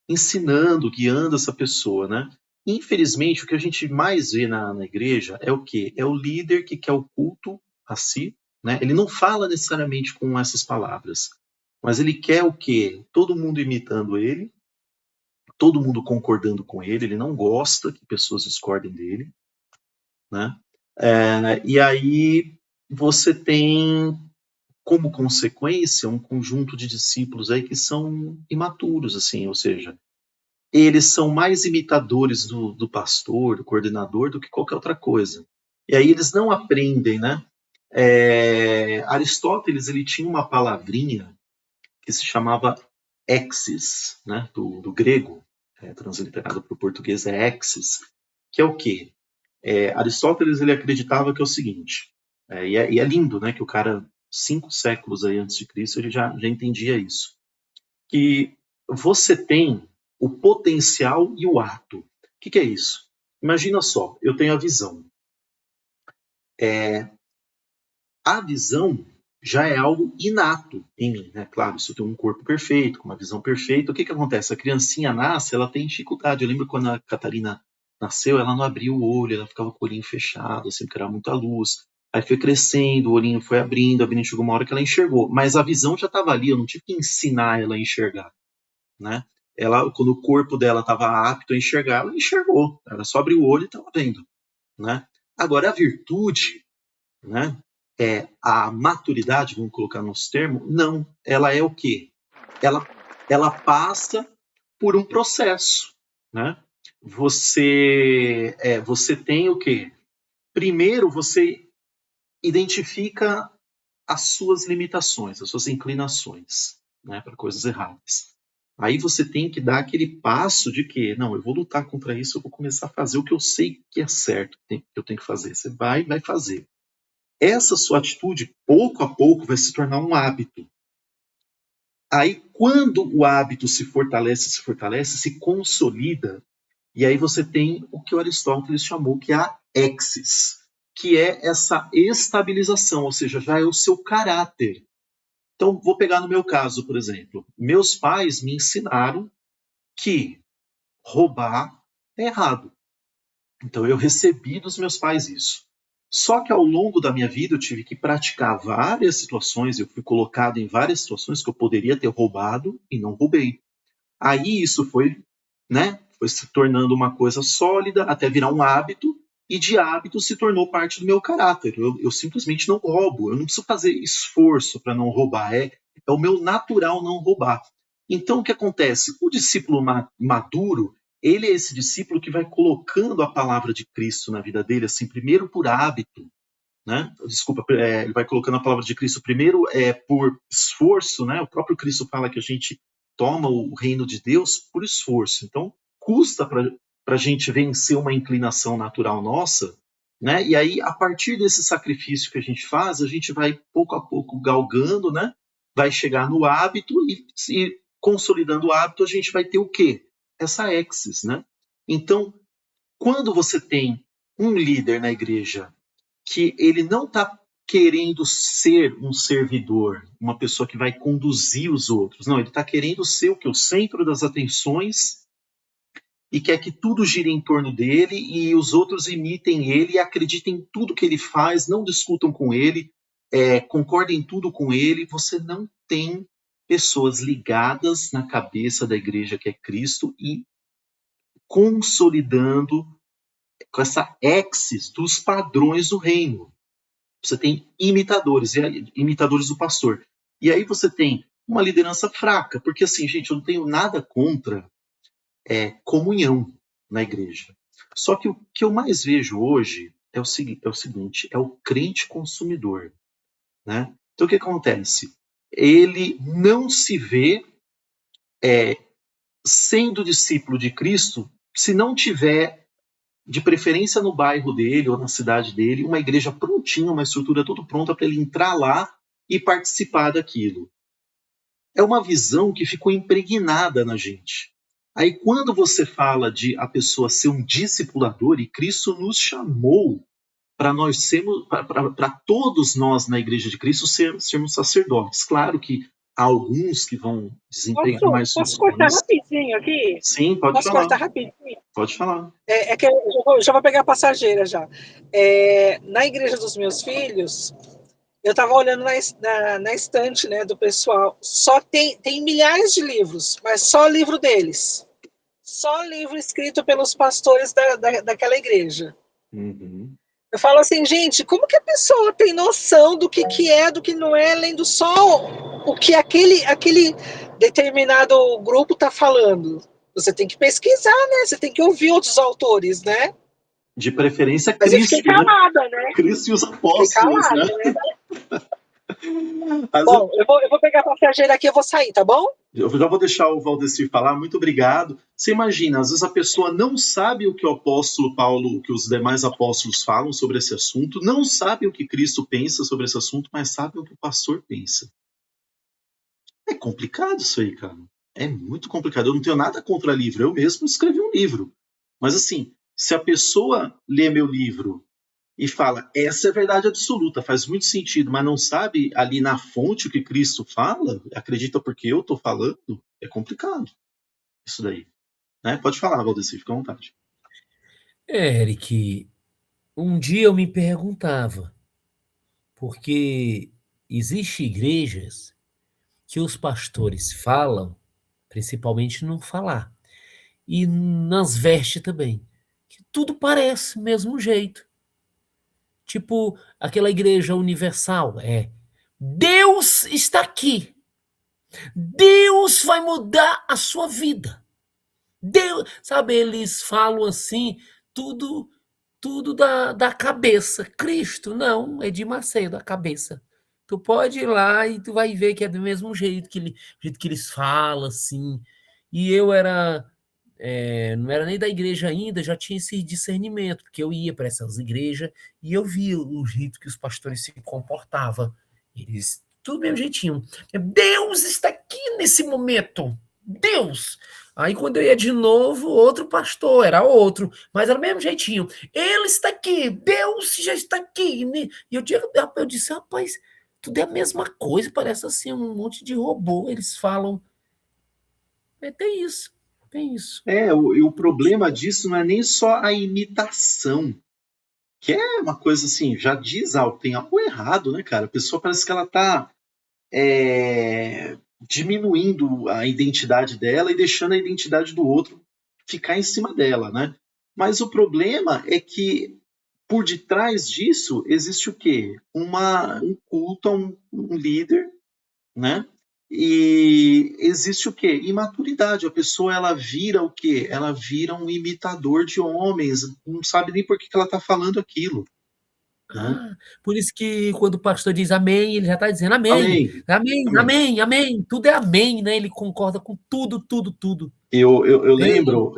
S1: ensinando, guiando essa pessoa, né? Infelizmente, o que a gente mais vê na igreja é o quê? É o líder que quer o culto a si, né? Ele não fala necessariamente com essas palavras, mas ele quer o quê? Todo mundo imitando ele, todo mundo concordando com ele não gosta que pessoas discordem dele, né? E aí você tem como consequência um conjunto de discípulos aí que são imaturos, assim, ou seja, eles são mais imitadores do pastor, do coordenador, do que qualquer outra coisa. E aí eles não aprendem, né? Aristóteles, ele tinha uma palavrinha que se chamava exis, né? Do grego, transliterado para o português é exis, que é o quê? Aristóteles, ele acreditava que é o seguinte, e é lindo, né? Que o cara, 5 séculos aí antes de Cristo, ele já entendia isso. Que você tem o potencial e o ato. O que é isso? Imagina só, eu tenho a visão. A visão, já é algo inato em mim, né? Claro, se eu tenho um corpo perfeito, com uma visão perfeita, o que acontece? A criancinha nasce, ela tem dificuldade. Eu lembro quando a Catarina nasceu, ela não abria o olho, ela ficava com o olhinho fechado, assim, porque era muita luz. Aí foi crescendo, o olhinho foi abrindo, chegou uma hora que ela enxergou. Mas a visão já estava ali, eu não tive que ensinar ela a enxergar, né? Ela, quando o corpo dela estava apto a enxergar, ela enxergou. Ela só abriu o olho e estava vendo, né? Agora, a virtude, né? A maturidade, vamos colocar nos termos, não. Ela é o quê? Ela passa por um processo, né? Você tem o quê? Primeiro, você identifica as suas limitações, as suas inclinações, né, para coisas erradas. Aí você tem que dar aquele passo de que, não, eu vou lutar contra isso, eu vou começar a fazer o que eu sei que é certo, que eu tenho que fazer. Você vai fazer. Essa sua atitude, pouco a pouco, vai se tornar um hábito. Aí, quando o hábito se fortalece, se consolida, e aí você tem o que o Aristóteles chamou que é a exis, que é essa estabilização, ou seja, já é o seu caráter. Então, vou pegar no meu caso, por exemplo. Meus pais me ensinaram que roubar é errado. Então, eu recebi dos meus pais isso. Só que ao longo da minha vida eu tive que praticar várias situações, eu fui colocado em várias situações que eu poderia ter roubado e não roubei. Aí isso foi, né, foi se tornando uma coisa sólida até virar um hábito, e de hábito se tornou parte do meu caráter. Eu simplesmente não roubo, eu não preciso fazer esforço para não roubar, é o meu natural não roubar. Então o que acontece? O discípulo maduro, ele é esse discípulo que vai colocando a palavra de Cristo na vida dele, assim, primeiro por hábito, né? Desculpa, ele vai colocando a palavra de Cristo primeiro por esforço, né? O próprio Cristo fala que a gente toma o reino de Deus por esforço. Então, custa para a gente vencer uma inclinação natural nossa, né? E aí, a partir desse sacrifício que a gente faz, a gente vai pouco a pouco galgando, né? Vai chegar no hábito e consolidando o hábito, a gente vai ter o quê? Essa exis, né? Então, quando você tem um líder na igreja que ele não está querendo ser um servidor, uma pessoa que vai conduzir os outros. Não, ele está querendo ser o que? O centro das atenções e quer que tudo gire em torno dele e os outros imitem ele e acreditem em tudo que ele faz, não discutam com ele, concordem em tudo com ele. Você não tem pessoas ligadas na cabeça da igreja que é Cristo e consolidando com essa exis dos padrões do reino. Você tem imitadores do pastor. E aí você tem uma liderança fraca, porque assim, gente, eu não tenho nada contra comunhão na igreja. Só que o que eu mais vejo hoje é o seguinte, é o crente consumidor, né? Então o que acontece? Ele não se vê sendo discípulo de Cristo se não tiver, de preferência no bairro dele ou na cidade dele, uma igreja prontinha, uma estrutura tudo pronta para ele entrar lá e participar daquilo. É uma visão que ficou impregnada na gente. Aí quando você fala de a pessoa ser um discipulador, e Cristo nos chamou para nós sermos, para todos nós na igreja de Cristo sermos sacerdotes. Claro que há alguns que vão desempenhar mais
S6: Posso cortar rapidinho aqui?
S1: Sim, pode
S6: Posso
S1: falar.
S6: cortar rapidinho?
S1: Pode falar.
S6: É que eu já vou pegar a passageira já. Na igreja dos meus filhos, eu estava olhando na estante, né, do pessoal. Só tem milhares de livros, mas só livro deles. Só livro escrito pelos pastores daquela igreja.
S1: Uhum.
S6: Eu falo assim, gente, como que a pessoa tem noção do que é, do que não é, lendo só o que aquele determinado grupo está falando? Você tem que pesquisar, né? Você tem que ouvir outros autores, né?
S1: De preferência
S6: Mas
S1: Cristo,
S6: eu fiquei calada, né?
S1: Cristo e os apóstolos,
S6: calada,
S1: né?
S6: Bom, eu vou pegar a passageira aqui, eu vou sair, tá bom?
S1: Eu já vou deixar o Valdecir falar, muito obrigado. Você imagina, às vezes a pessoa não sabe o que o apóstolo Paulo, o que os demais apóstolos falam sobre esse assunto, não sabe o que Cristo pensa sobre esse assunto, mas sabe o que o pastor pensa. É complicado isso aí, cara. É muito complicado. Eu não tenho nada contra livro, eu mesmo escrevi um livro. Mas assim, se a pessoa lê meu livro e fala, essa é a verdade absoluta, faz muito sentido, mas não sabe ali na fonte o que Cristo fala, acredita porque eu estou falando, é complicado isso daí. Né? Pode falar, Valdeci, fica à vontade.
S2: Eric, um dia eu me perguntava, porque existem igrejas que os pastores falam, principalmente no falar, e nas vestes também, que tudo parece o mesmo jeito. Tipo aquela igreja universal, Deus está aqui. Deus vai mudar a sua vida. Deus, sabe, eles falam assim, tudo da cabeça. Cristo, não, é de Macedo, a cabeça. Tu pode ir lá e tu vai ver que é do mesmo jeito jeito que eles falam, assim. E eu não era nem da igreja ainda, já tinha esse discernimento, porque eu ia para essas igrejas e eu via o jeito que os pastores se comportavam. Eles, tudo do mesmo jeitinho. Deus está aqui nesse momento. Deus! Aí quando eu ia de novo, outro pastor, era outro, mas era do mesmo jeitinho. Ele está aqui, Deus já está aqui. E eu disse, rapaz, tudo é a mesma coisa, parece assim um monte de robô. Eles falam. Tem isso, tem isso.
S1: E o problema disso não é nem só a imitação, que é uma coisa assim, já diz algo, tem algo errado, né, cara? A pessoa parece que ela tá diminuindo a identidade dela e deixando a identidade do outro ficar em cima dela, né? Mas o problema é que por detrás disso existe o quê? Um culto a um líder, né? E existe o quê? Imaturidade. A pessoa, ela vira o quê? Ela vira um imitador de homens, não sabe nem por que ela está falando aquilo. Né?
S2: Por isso que quando o pastor diz amém, ele já está dizendo amém,
S1: Amém.
S2: Amém, amém, amém, amém. Tudo é amém, né? Ele concorda com tudo, tudo, tudo.
S1: Eu lembro,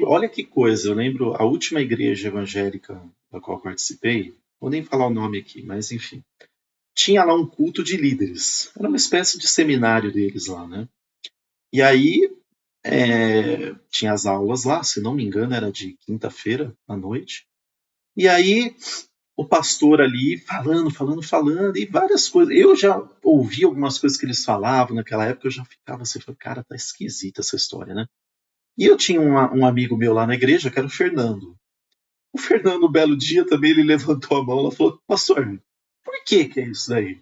S1: olha que coisa, eu lembro a última igreja evangélica da qual participei, vou nem falar o nome aqui, mas enfim, tinha lá um culto de líderes, era uma espécie de seminário deles lá, né? E aí tinha as aulas lá, se não me engano era de quinta-feira à noite, e aí o pastor ali falando, e várias coisas. Eu já ouvi algumas coisas que eles falavam naquela época, eu já ficava assim, cara, tá esquisita essa história, né? E eu tinha um amigo meu lá na igreja, que era o Fernando. O Fernando, um belo dia, também ele levantou a mão e falou, pastor, por que é isso daí?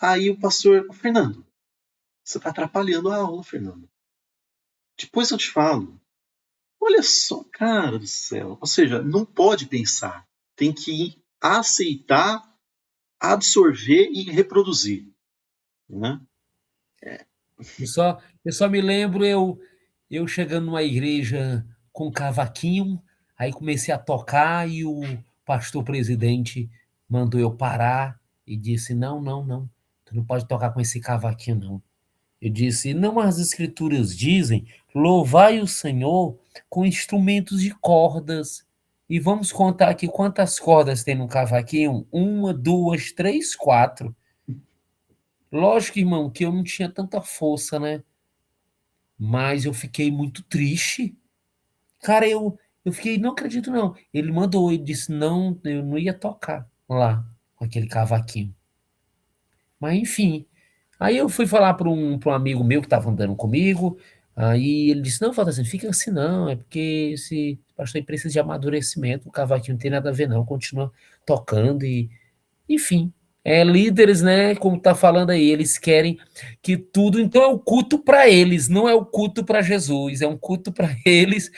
S1: Aí o pastor, Fernando, você tá atrapalhando a aula, Fernando. Depois eu te falo. Olha só, cara do céu. Ou seja, não pode pensar. Tem que aceitar, absorver e reproduzir. Né?
S2: Eu só me lembro eu chegando numa igreja com cavaquinho, aí comecei a tocar e o pastor presidente mandou eu parar e disse, não, tu não pode tocar com esse cavaquinho, não. Eu disse, não, as escrituras dizem, louvai o Senhor com instrumentos de cordas. E vamos contar aqui quantas cordas tem no cavaquinho? 1, 2, 3, 4. Lógico, irmão, que eu não tinha tanta força, né? Mas eu fiquei muito triste. Cara, eu fiquei, não acredito não. Ele mandou, ele disse, não, eu não ia tocar lá, com aquele cavaquinho. Mas enfim, aí eu fui falar para um amigo meu que estava andando comigo, aí ele disse, não, Falta, fica assim não, é porque esse pastor aí precisa de amadurecimento, o cavaquinho não tem nada a ver não, continua tocando e, enfim, líderes, né, como tá falando aí, eles querem que tudo, então é o culto para eles, não é o culto para Jesus, é um culto para eles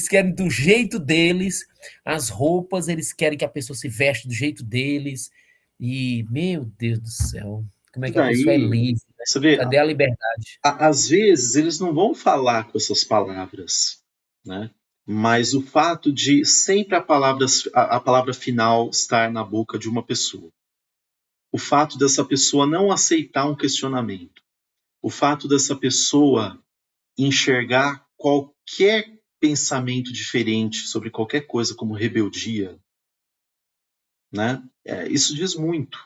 S2: querem do jeito deles, as roupas, eles querem que a pessoa se veste do jeito deles, e, meu Deus do céu, como é que a pessoa é livre, né?
S1: Você vê,
S2: Cadê a liberdade?
S1: Às vezes eles não vão falar com essas palavras, né? Mas o fato de sempre a palavra final estar na boca de uma pessoa, o fato dessa pessoa não aceitar um questionamento, o fato dessa pessoa enxergar qualquer pensamento diferente sobre qualquer coisa como rebeldia, né? Isso diz muito,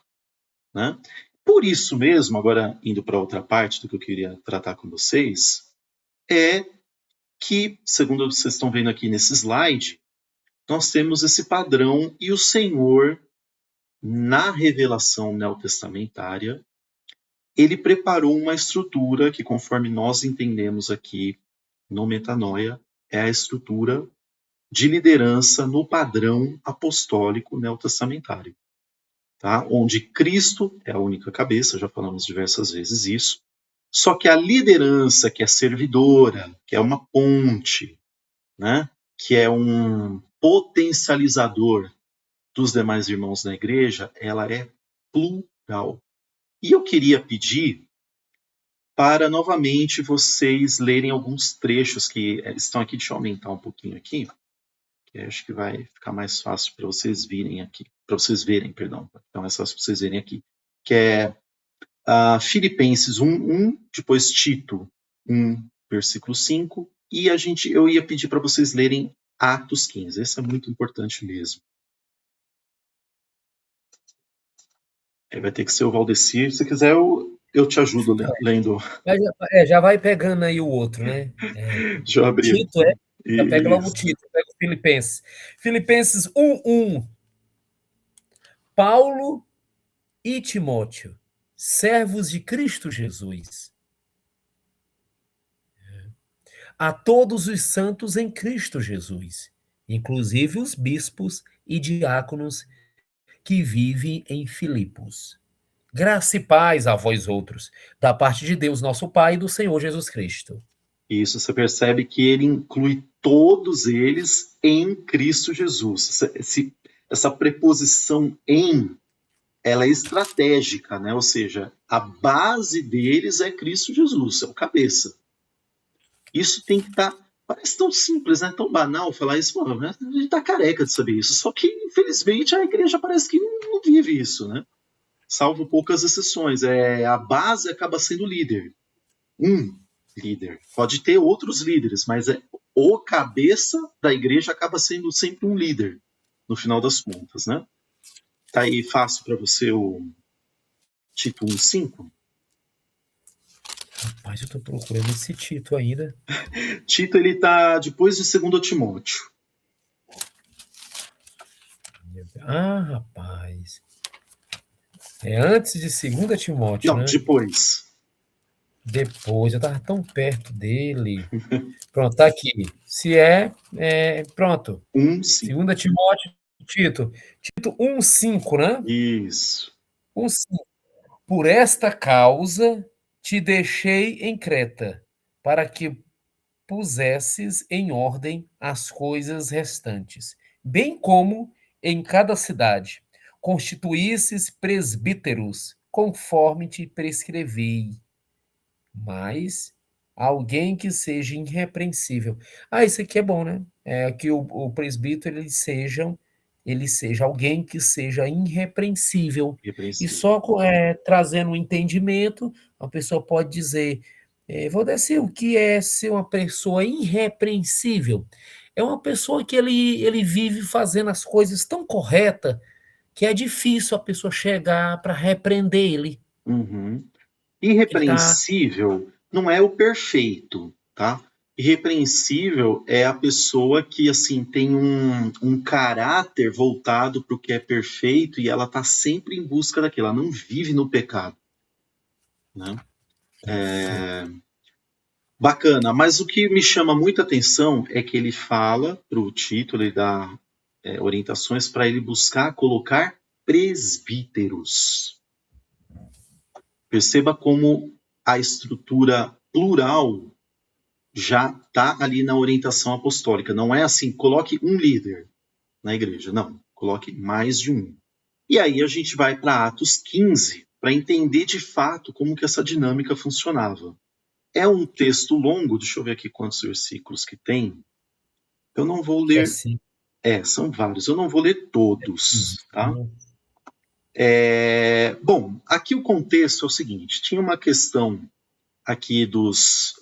S1: né? Por isso mesmo, agora indo para outra parte do que eu queria tratar com vocês, é que, segundo vocês estão vendo aqui nesse slide, nós temos esse padrão e o Senhor, na revelação neotestamentária, ele preparou uma estrutura que, conforme nós entendemos aqui no Metanoia, é a estrutura de liderança no padrão apostólico neotestamentário, tá? Onde Cristo é a única cabeça, já falamos diversas vezes isso, só que a liderança que é servidora, que é uma ponte, né? Que é um potencializador dos demais irmãos na igreja, ela é plural. E eu queria pedir para novamente vocês lerem alguns trechos que estão aqui. Deixa eu aumentar um pouquinho aqui, que acho que vai ficar mais fácil para vocês virem aqui, para vocês verem, perdão, vai ficar mais fácil para vocês verem aqui, que é Filipenses 1:1, depois Tito 1, versículo 5, e eu ia pedir para vocês lerem Atos 15. Esse é muito importante mesmo. Aí vai ter que ser o Valdecir. Se quiser, eu te ajudo lendo.
S2: Já vai pegando aí o outro, né?
S1: Deixa eu abrir.
S2: Tito, já pega logo o Tito, pega o Filipenses. Filipenses 1:1. Paulo e Timóteo, servos de Cristo Jesus, a todos os santos em Cristo Jesus, inclusive os bispos e diáconos que vivem em Filipos. Graça e paz a vós outros, da parte de Deus nosso Pai e do Senhor Jesus Cristo.
S1: Isso, você percebe que ele inclui todos eles em Cristo Jesus. Essa preposição em, ela é estratégica, né? Ou seja, a base deles é Cristo Jesus, é o cabeça. Isso tem que estar... Parece tão simples, né? Tão banal falar isso. Pô, a gente está careca de saber isso. Só que, infelizmente, a igreja parece que não vive isso, né? Salvo poucas exceções. A base acaba sendo o líder. Um líder. Pode ter outros líderes, mas o cabeça da igreja acaba sendo sempre um líder, no final das contas, né? Tá aí fácil para você o Tito 1:5?
S2: Rapaz, eu tô procurando esse Tito ainda.
S1: Tito, ele tá depois de 2 Timóteo.
S2: Rapaz. É antes de 2 Timóteo,
S1: Não,
S2: né?
S1: depois.
S2: Depois, eu tava tão perto dele. Pronto, tá aqui. Pronto.
S1: 1:5.
S2: 2 Timóteo, Tito 1:5, né?
S1: Isso.
S2: 1:5. Por esta causa te deixei em Creta, para que pusesses em ordem as coisas restantes, bem como em cada cidade constituísses presbíteros, conforme te prescrevi, mas alguém que seja irrepreensível. Isso aqui é bom, né? Que o presbítero ele seja alguém que seja irrepreensível. E só trazendo um entendimento, a pessoa pode dizer, Valdecir, o que é ser uma pessoa irrepreensível? É uma pessoa que ele vive fazendo as coisas tão corretas que é difícil a pessoa chegar para repreender ele.
S1: Uhum. Irrepreensível não é o perfeito, tá? Irrepreensível é a pessoa que assim tem um caráter voltado para o que é perfeito e ela está sempre em busca daquilo, ela não vive no pecado, né? Bacana, mas o que me chama muita atenção é que ele fala para o Tito, ele dá orientações para ele buscar colocar presbíteros. Perceba como a estrutura plural já está ali na orientação apostólica. Não é assim, coloque um líder na igreja. Não, coloque mais de um. E aí a gente vai para Atos 15 para entender de fato como que essa dinâmica funcionava. É um texto longo, deixa eu ver aqui quantos versículos que tem. Eu não vou ler... são vários. Eu não vou ler todos, tá? Bom, aqui o contexto é o seguinte, tinha uma questão aqui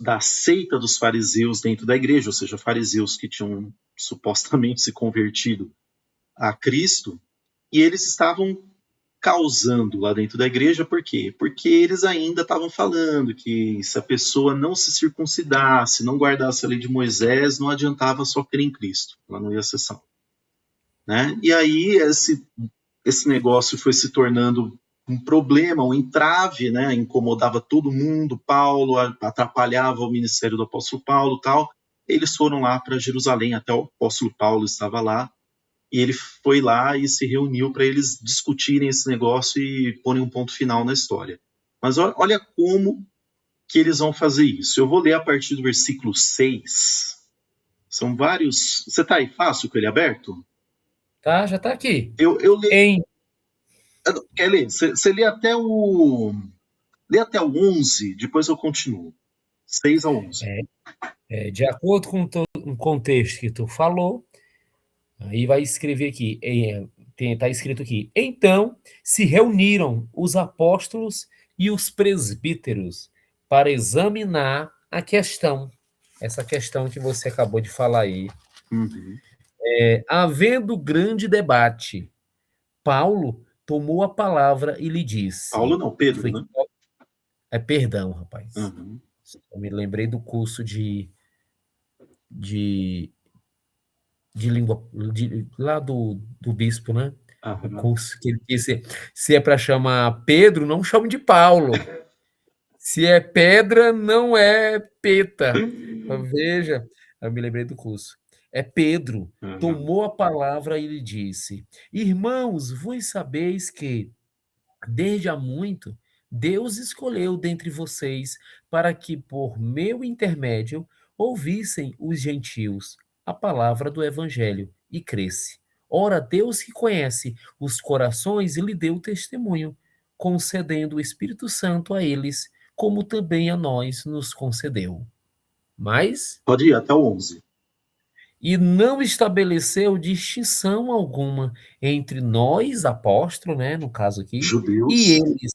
S1: da seita dos fariseus dentro da igreja, ou seja, fariseus que tinham supostamente se convertido a Cristo, e eles estavam causando lá dentro da igreja, por quê? Porque eles ainda estavam falando que se a pessoa não se circuncidasse, não guardasse a lei de Moisés, não adiantava só crer em Cristo, ela não ia ser salva. né? E aí esse negócio foi se tornando um problema, um entrave, né? Incomodava todo mundo, Paulo atrapalhava o ministério do apóstolo Paulo, tal. Eles foram lá para Jerusalém, até o apóstolo Paulo estava lá, e ele foi lá e se reuniu para eles discutirem esse negócio e porem um ponto final na história. Mas olha como que eles vão fazer isso. Eu vou ler a partir do versículo 6. São vários... Você está aí fácil com ele aberto?
S2: Tá, já está aqui.
S1: Eu leio... Quer ler? Você lê até o... Lê até o 11, depois eu continuo. 6 a 11.
S2: De acordo com o contexto que tu falou, aí vai escrever aqui, está escrito aqui, então se reuniram os apóstolos e os presbíteros para examinar a questão, essa questão que você acabou de falar aí.
S1: Uhum.
S2: Havendo grande debate, Paulo tomou a palavra e lhe disse...
S1: Paulo não, Pedro, né?
S2: Perdão, rapaz.
S1: Uhum.
S2: Eu me lembrei do curso de língua lá do bispo, né?
S1: Uhum.
S2: O curso que ele disse, se é para chamar Pedro, não chame de Paulo. Se é pedra, não é peta. Veja, eu me lembrei do curso. É Pedro, tomou a palavra e lhe disse: irmãos, vós sabeis que, desde há muito, Deus escolheu dentre vocês para que, por meu intermédio, ouvissem os gentios a palavra do evangelho e cresce. Ora, Deus que conhece os corações e lhe deu testemunho, concedendo o Espírito Santo a eles, como também a nós nos concedeu. Mas...
S1: Pode ir até o 11.
S2: E não estabeleceu distinção alguma entre nós, apóstolos, né, no caso aqui,
S1: judeus,
S2: e eles,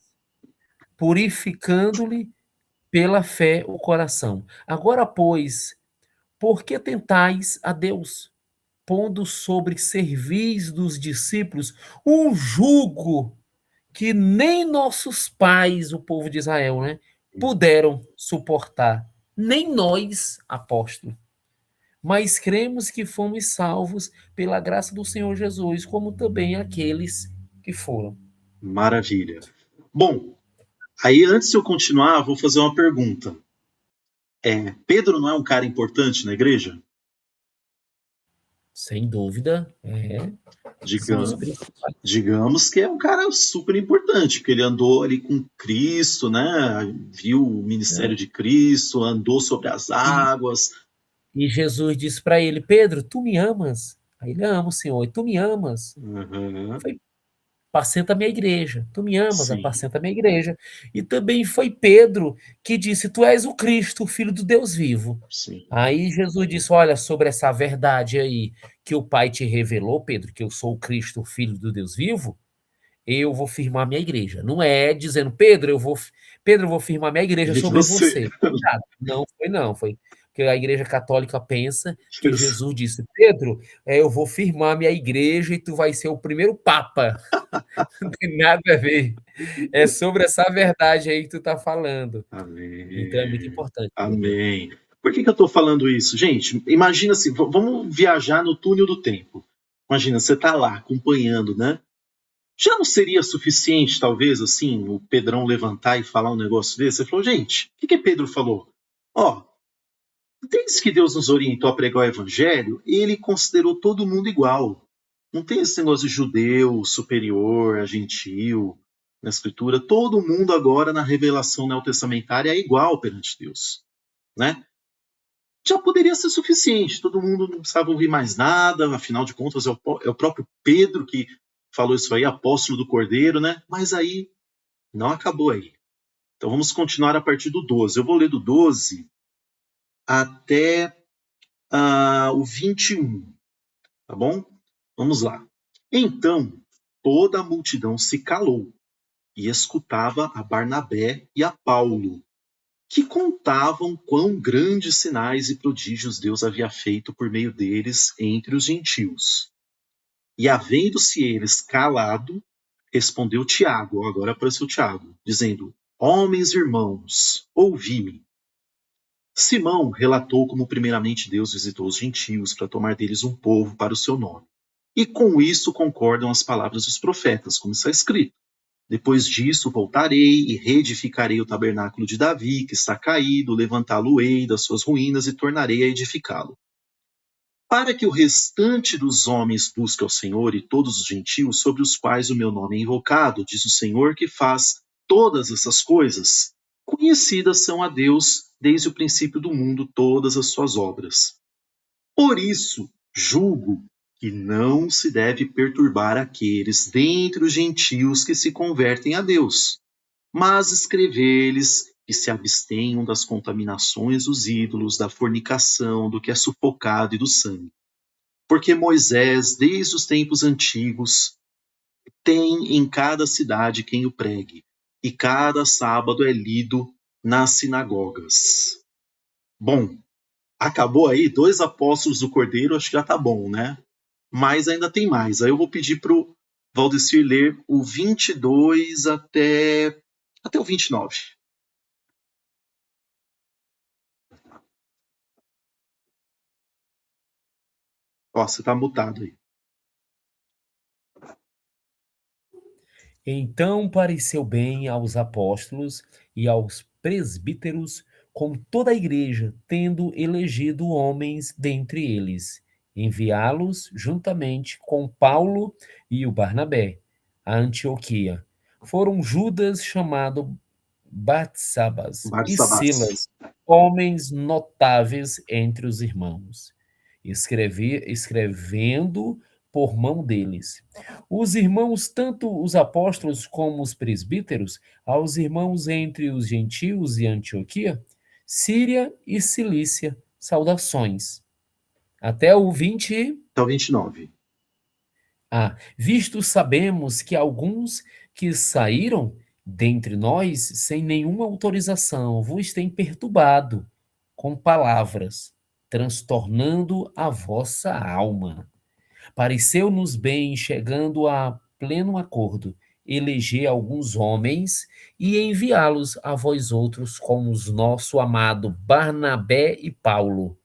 S2: purificando-lhe pela fé o coração. Agora, pois, por que tentais a Deus, pondo sobre cervis dos discípulos um jugo que nem nossos pais, o povo de Israel, né, puderam suportar, nem nós, apóstolos. Mas cremos que fomos salvos pela graça do Senhor Jesus, como também aqueles que foram.
S1: Maravilha. Bom, aí antes de eu continuar, vou fazer uma pergunta. Pedro não é um cara importante na igreja?
S2: Sem dúvida,
S1: digamos que é um cara super importante, porque ele andou ali com Cristo, né? Viu o ministério de Cristo, andou sobre as águas.
S2: E Jesus disse para ele: Pedro, tu me amas? Aí ele: amo, Senhor, e tu me amas? Foi: apacenta a minha igreja. Tu me amas,
S1: Sim.
S2: apacenta a minha igreja. E também foi Pedro que disse: tu és o Cristo, o Filho do Deus vivo.
S1: Sim.
S2: Aí Jesus disse: olha, sobre essa verdade aí que o Pai te revelou, Pedro, que eu sou o Cristo, o Filho do Deus vivo, eu vou firmar minha igreja. Não é dizendo: Pedro, eu vou firmar minha igreja sobre você. Não foi. Porque a igreja católica pensa que Jesus disse: Pedro, eu vou firmar minha igreja e tu vai ser o primeiro papa. Não tem nada a ver. É sobre essa verdade aí que tu tá falando.
S1: Amém.
S2: Então é muito importante.
S1: Amém. Por que eu estou falando isso? Gente, imagina assim, vamos viajar no túnel do tempo. Imagina, você está lá acompanhando, né? Já não seria suficiente, talvez, assim, o Pedrão levantar e falar um negócio desse? Você falou: gente, o que Pedro falou? Desde que Deus nos orientou a pregar o evangelho, ele considerou todo mundo igual. Não tem esse negócio de judeu, superior, gentil, na escritura. Todo mundo agora, na revelação neotestamentária, é igual perante Deus, né? Já poderia ser suficiente, todo mundo não precisava ouvir mais nada, afinal de contas é o próprio Pedro que falou isso aí, apóstolo do Cordeiro, né? Mas aí, não acabou aí. Então vamos continuar a partir do 12. Eu vou ler do 12 até o 21, tá bom? Vamos lá. Então, toda a multidão se calou e escutava a Barnabé e a Paulo, que contavam quão grandes sinais e prodígios Deus havia feito por meio deles entre os gentios. E havendo-se eles calado, respondeu Tiago, agora apareceu Tiago, dizendo: homens irmãos, ouvi-me. Simão relatou como primeiramente Deus visitou os gentios para tomar deles um povo para o seu nome. E com isso concordam as palavras dos profetas, como está escrito. Depois disso voltarei e reedificarei o tabernáculo de Davi, que está caído, levantá-lo-ei das suas ruínas e tornarei a edificá-lo. Para que o restante dos homens busque ao Senhor e todos os gentios sobre os quais o meu nome é invocado, diz o Senhor que faz todas essas coisas. Conhecidas são a Deus desde o princípio do mundo todas as suas obras. Por isso, julgo que não se deve perturbar aqueles dentre os gentios que se convertem a Deus, mas escrever-lhes que se abstenham das contaminações dos ídolos, da fornicação, do que é sufocado e do sangue. Porque Moisés, desde os tempos antigos, tem em cada cidade quem o pregue, e cada sábado é lido nas sinagogas. Bom, acabou aí, 2 apóstolos do Cordeiro, acho que já tá bom, né? Mas ainda tem mais. Aí eu vou pedir pro Valdecir ler o 22 até o 29. Ó, você tá mutado aí.
S2: Então pareceu bem aos apóstolos e aos presbíteros, com toda a igreja, tendo elegido homens dentre eles, enviá-los juntamente com Paulo e o Barnabé a Antioquia. Foram Judas, chamado Barsabas, e Silas, homens notáveis entre os irmãos, escrevendo por mão deles. Os irmãos, tanto os apóstolos como os presbíteros, aos irmãos entre os gentios e Antioquia, Síria e Cilícia, saudações. Até o 20.
S1: Até o 29.
S2: Visto sabemos que alguns que saíram dentre nós sem nenhuma autorização vos têm perturbado com palavras, transtornando a vossa alma. Pareceu-nos bem, chegando a pleno acordo, eleger alguns homens e enviá-los a vós outros como os nosso amado Barnabé e Paulo,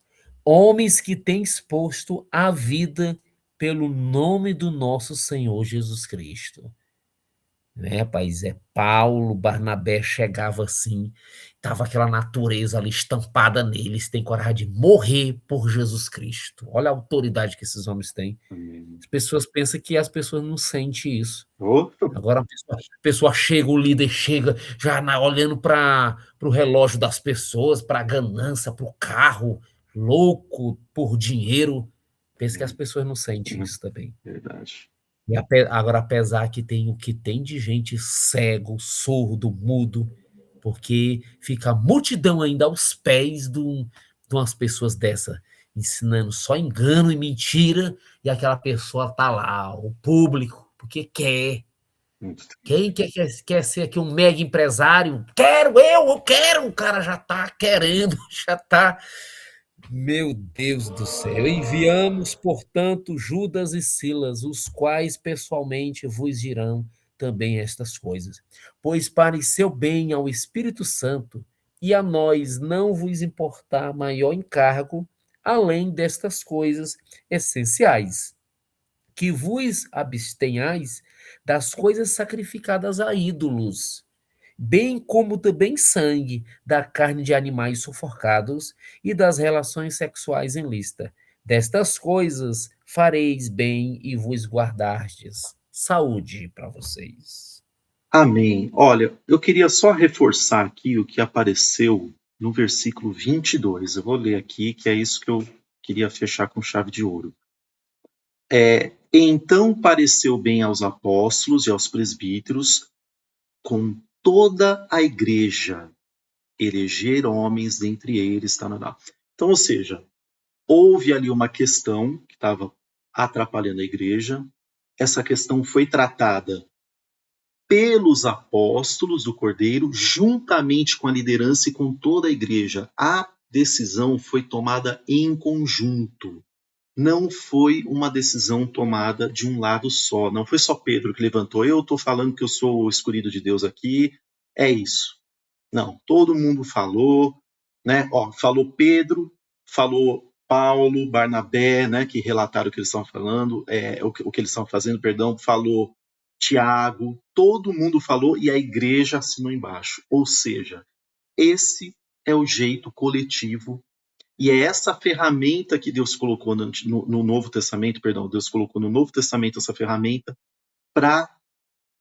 S2: homens que têm exposto a vida pelo nome do nosso Senhor Jesus Cristo. Né, rapaz? Paulo, Barnabé chegava assim, tava aquela natureza ali estampada neles, tem coragem de morrer por Jesus Cristo. Olha a autoridade que esses homens têm. As pessoas pensam que as pessoas não sentem isso. Agora a pessoa chega, o líder chega, já olhando para o relógio das pessoas, para a ganância, para o carro, louco por dinheiro. Pensa que as pessoas não sentem isso também.
S1: Verdade.
S2: E agora, apesar que tem o que tem de gente cego, surdo, mudo, porque fica a multidão ainda aos pés de umas pessoas dessa, ensinando só engano e mentira, e aquela pessoa tá lá, o público, porque quer. Quem quer ser aqui um mega empresário? Eu quero! O cara já tá querendo, já tá... Meu Deus do céu, enviamos, portanto, Judas e Silas, os quais pessoalmente vos dirão também estas coisas, pois pareceu bem ao Espírito Santo e a nós não vos importar maior encargo, além destas coisas essenciais, que vos abstenhais das coisas sacrificadas a ídolos, bem como também sangue, da carne de animais sufocados e das relações sexuais em lista. Destas coisas fareis bem e vos guardastes. Saúde para vocês.
S1: Amém. Olha, eu queria só reforçar aqui o que apareceu no versículo 22. Eu vou ler aqui, que é isso que eu queria fechar com chave de ouro. Então pareceu bem aos apóstolos e aos presbíteros, com toda a igreja, eleger homens dentre eles. Então, ou seja, houve ali uma questão que estava atrapalhando a igreja. Essa questão foi tratada pelos apóstolos do Cordeiro, juntamente com a liderança e com toda a igreja. A decisão foi tomada em conjunto. Não foi uma decisão tomada de um lado só. Não foi só Pedro que levantou. Eu estou falando que eu sou o escolhido de Deus aqui. É isso. Não, todo mundo falou, né? Falou Pedro, falou Paulo, Barnabé, né, que relataram o que eles estavam falando, o que eles estavam fazendo, perdão, falou Tiago, todo mundo falou e a igreja assinou embaixo. Ou seja, esse é o jeito coletivo e é essa ferramenta que Deus colocou no Novo Testamento, perdão, Deus colocou no Novo Testamento essa ferramenta para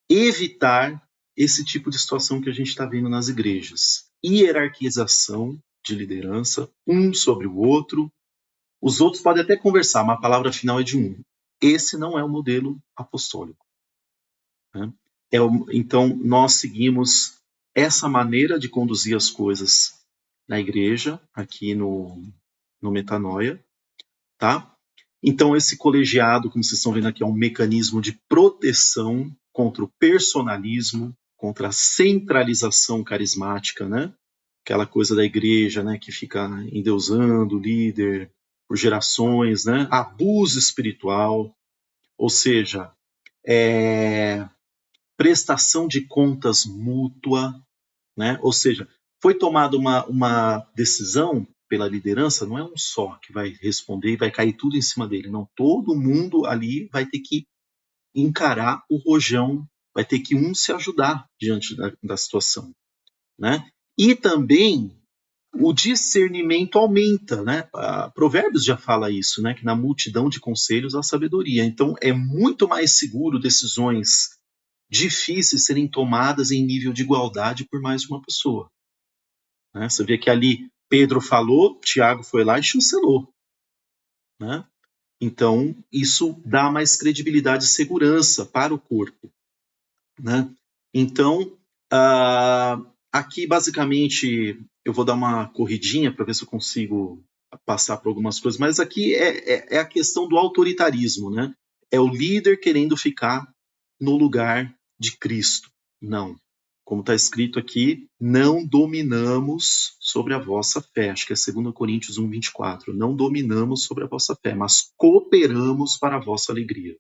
S1: evitar esse tipo de situação que a gente está vendo nas igrejas. Hierarquização de liderança, um sobre o outro. Os outros podem até conversar, mas a palavra final é de um. Esse não é o modelo apostólico. Né? Então, nós seguimos essa maneira de conduzir as coisas na igreja, aqui no Metanoia. Tá? Então, esse colegiado, como vocês estão vendo aqui, é um mecanismo de proteção contra o personalismo, contra a centralização carismática, né? Aquela coisa da igreja, né, que fica endeusando o líder por gerações, né? Abuso espiritual, ou seja, prestação de contas mútua, né? Ou seja, foi tomada uma decisão pela liderança, não é um só que vai responder e vai cair tudo em cima dele, não. Todo mundo ali vai ter que encarar o rojão, vai ter que se ajudar diante da situação, né? E também o discernimento aumenta, né? Provérbios já fala isso, né? Que na multidão de conselhos há sabedoria. Então é muito mais seguro decisões difíceis serem tomadas em nível de igualdade por mais de uma pessoa. Né? Você vê que ali Pedro falou, Tiago foi lá e chancelou. Né? Então, isso dá mais credibilidade e segurança para o corpo. Né? Então, aqui basicamente eu vou dar uma corridinha para ver se eu consigo passar por algumas coisas, mas aqui é a questão do autoritarismo. Né? É o líder querendo ficar no lugar de Cristo. Não. Como está escrito aqui, não dominamos sobre a vossa fé. Acho que é 2 Coríntios 1:24. Não dominamos sobre a vossa fé, mas cooperamos para a vossa alegria.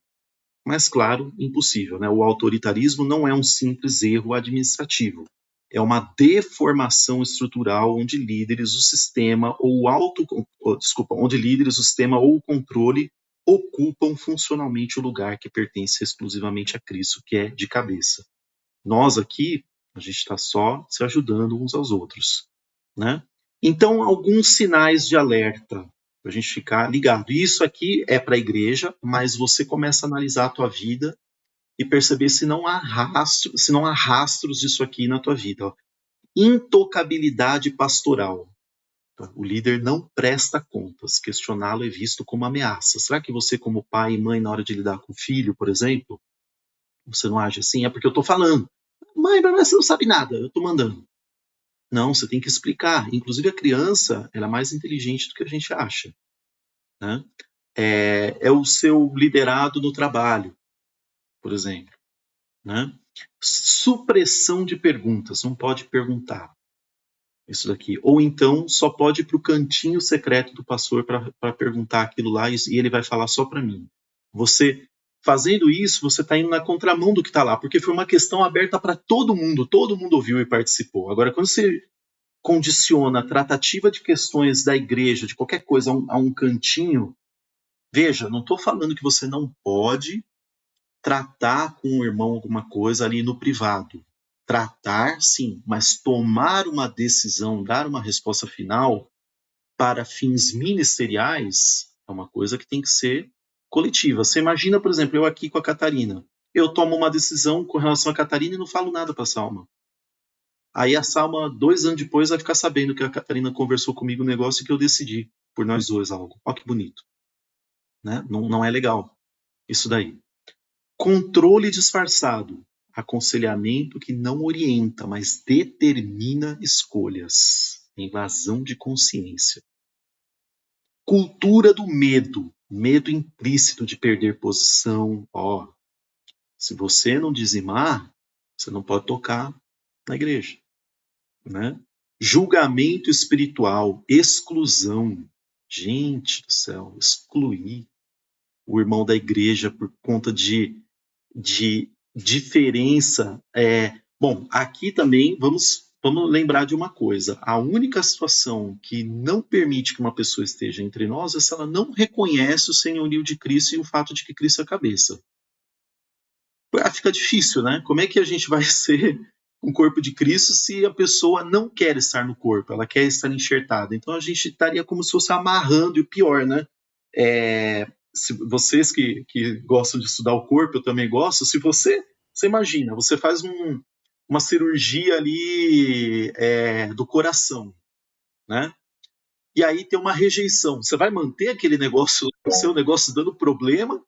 S1: Mas, claro, impossível. Né? O autoritarismo não é um simples erro administrativo. É uma deformação estrutural onde líderes, o sistema ou onde líderes, o sistema ou o controle ocupam funcionalmente o lugar que pertence exclusivamente a Cristo, que é de cabeça. Nós aqui, a gente está só se ajudando uns aos outros. Né? Então, alguns sinais de alerta para a gente ficar ligado. Isso aqui é para a igreja, mas você começa a analisar a tua vida e perceber se não há rastros disso aqui na tua vida. Ó. Intocabilidade pastoral. O líder não presta contas. Questioná-lo é visto como ameaça. Será que você, como pai e mãe, na hora de lidar com o filho, por exemplo, você não age assim? É porque eu estou falando. Mãe, você não sabe nada, eu estou mandando. Não, você tem que explicar. Inclusive a criança, ela é mais inteligente do que a gente acha. Né? É o seu liderado no trabalho, por exemplo. Né? Supressão de perguntas, não pode perguntar. Isso daqui. Ou então só pode ir para o cantinho secreto do pastor para perguntar aquilo lá e ele vai falar só para mim. Você, fazendo isso, você está indo na contramão do que está lá, porque foi uma questão aberta para todo mundo ouviu e participou. Agora, quando você condiciona a tratativa de questões da igreja, de qualquer coisa, a um cantinho, veja, não estou falando que você não pode tratar com o irmão alguma coisa ali no privado. Tratar, sim, mas tomar uma decisão, dar uma resposta final para fins ministeriais é uma coisa que tem que ser coletiva. Você imagina, por exemplo, eu aqui com a Catarina. Eu tomo uma decisão com relação a Catarina e não falo nada para a Salma. Aí a Salma, 2 anos depois, vai ficar sabendo que a Catarina conversou comigo um negócio e que eu decidi por nós dois algo. Olha que bonito. Né? Não é legal isso daí. Controle disfarçado. Aconselhamento que não orienta, mas determina escolhas. Invasão de consciência. Cultura do medo. Medo implícito de perder posição. Ó, se você não dizimar, você não pode tocar na igreja. Né? Julgamento espiritual. Exclusão. Gente do céu, excluir o irmão da igreja por conta de diferença. Bom, aqui também vamos vamos lembrar de uma coisa: a única situação que não permite que uma pessoa esteja entre nós é se ela não reconhece o senhorio de Cristo e o fato de que Cristo é a cabeça. Fica difícil, né? Como é que a gente vai ser um corpo de Cristo se a pessoa não quer estar no corpo, ela quer estar enxertada? Então a gente estaria como se fosse amarrando, e o pior, né? Se vocês que gostam de estudar o corpo, eu também gosto, se você imagina, você faz uma cirurgia ali do coração, né? E aí tem uma rejeição. Você vai manter aquele negócio, o seu negócio dando problema,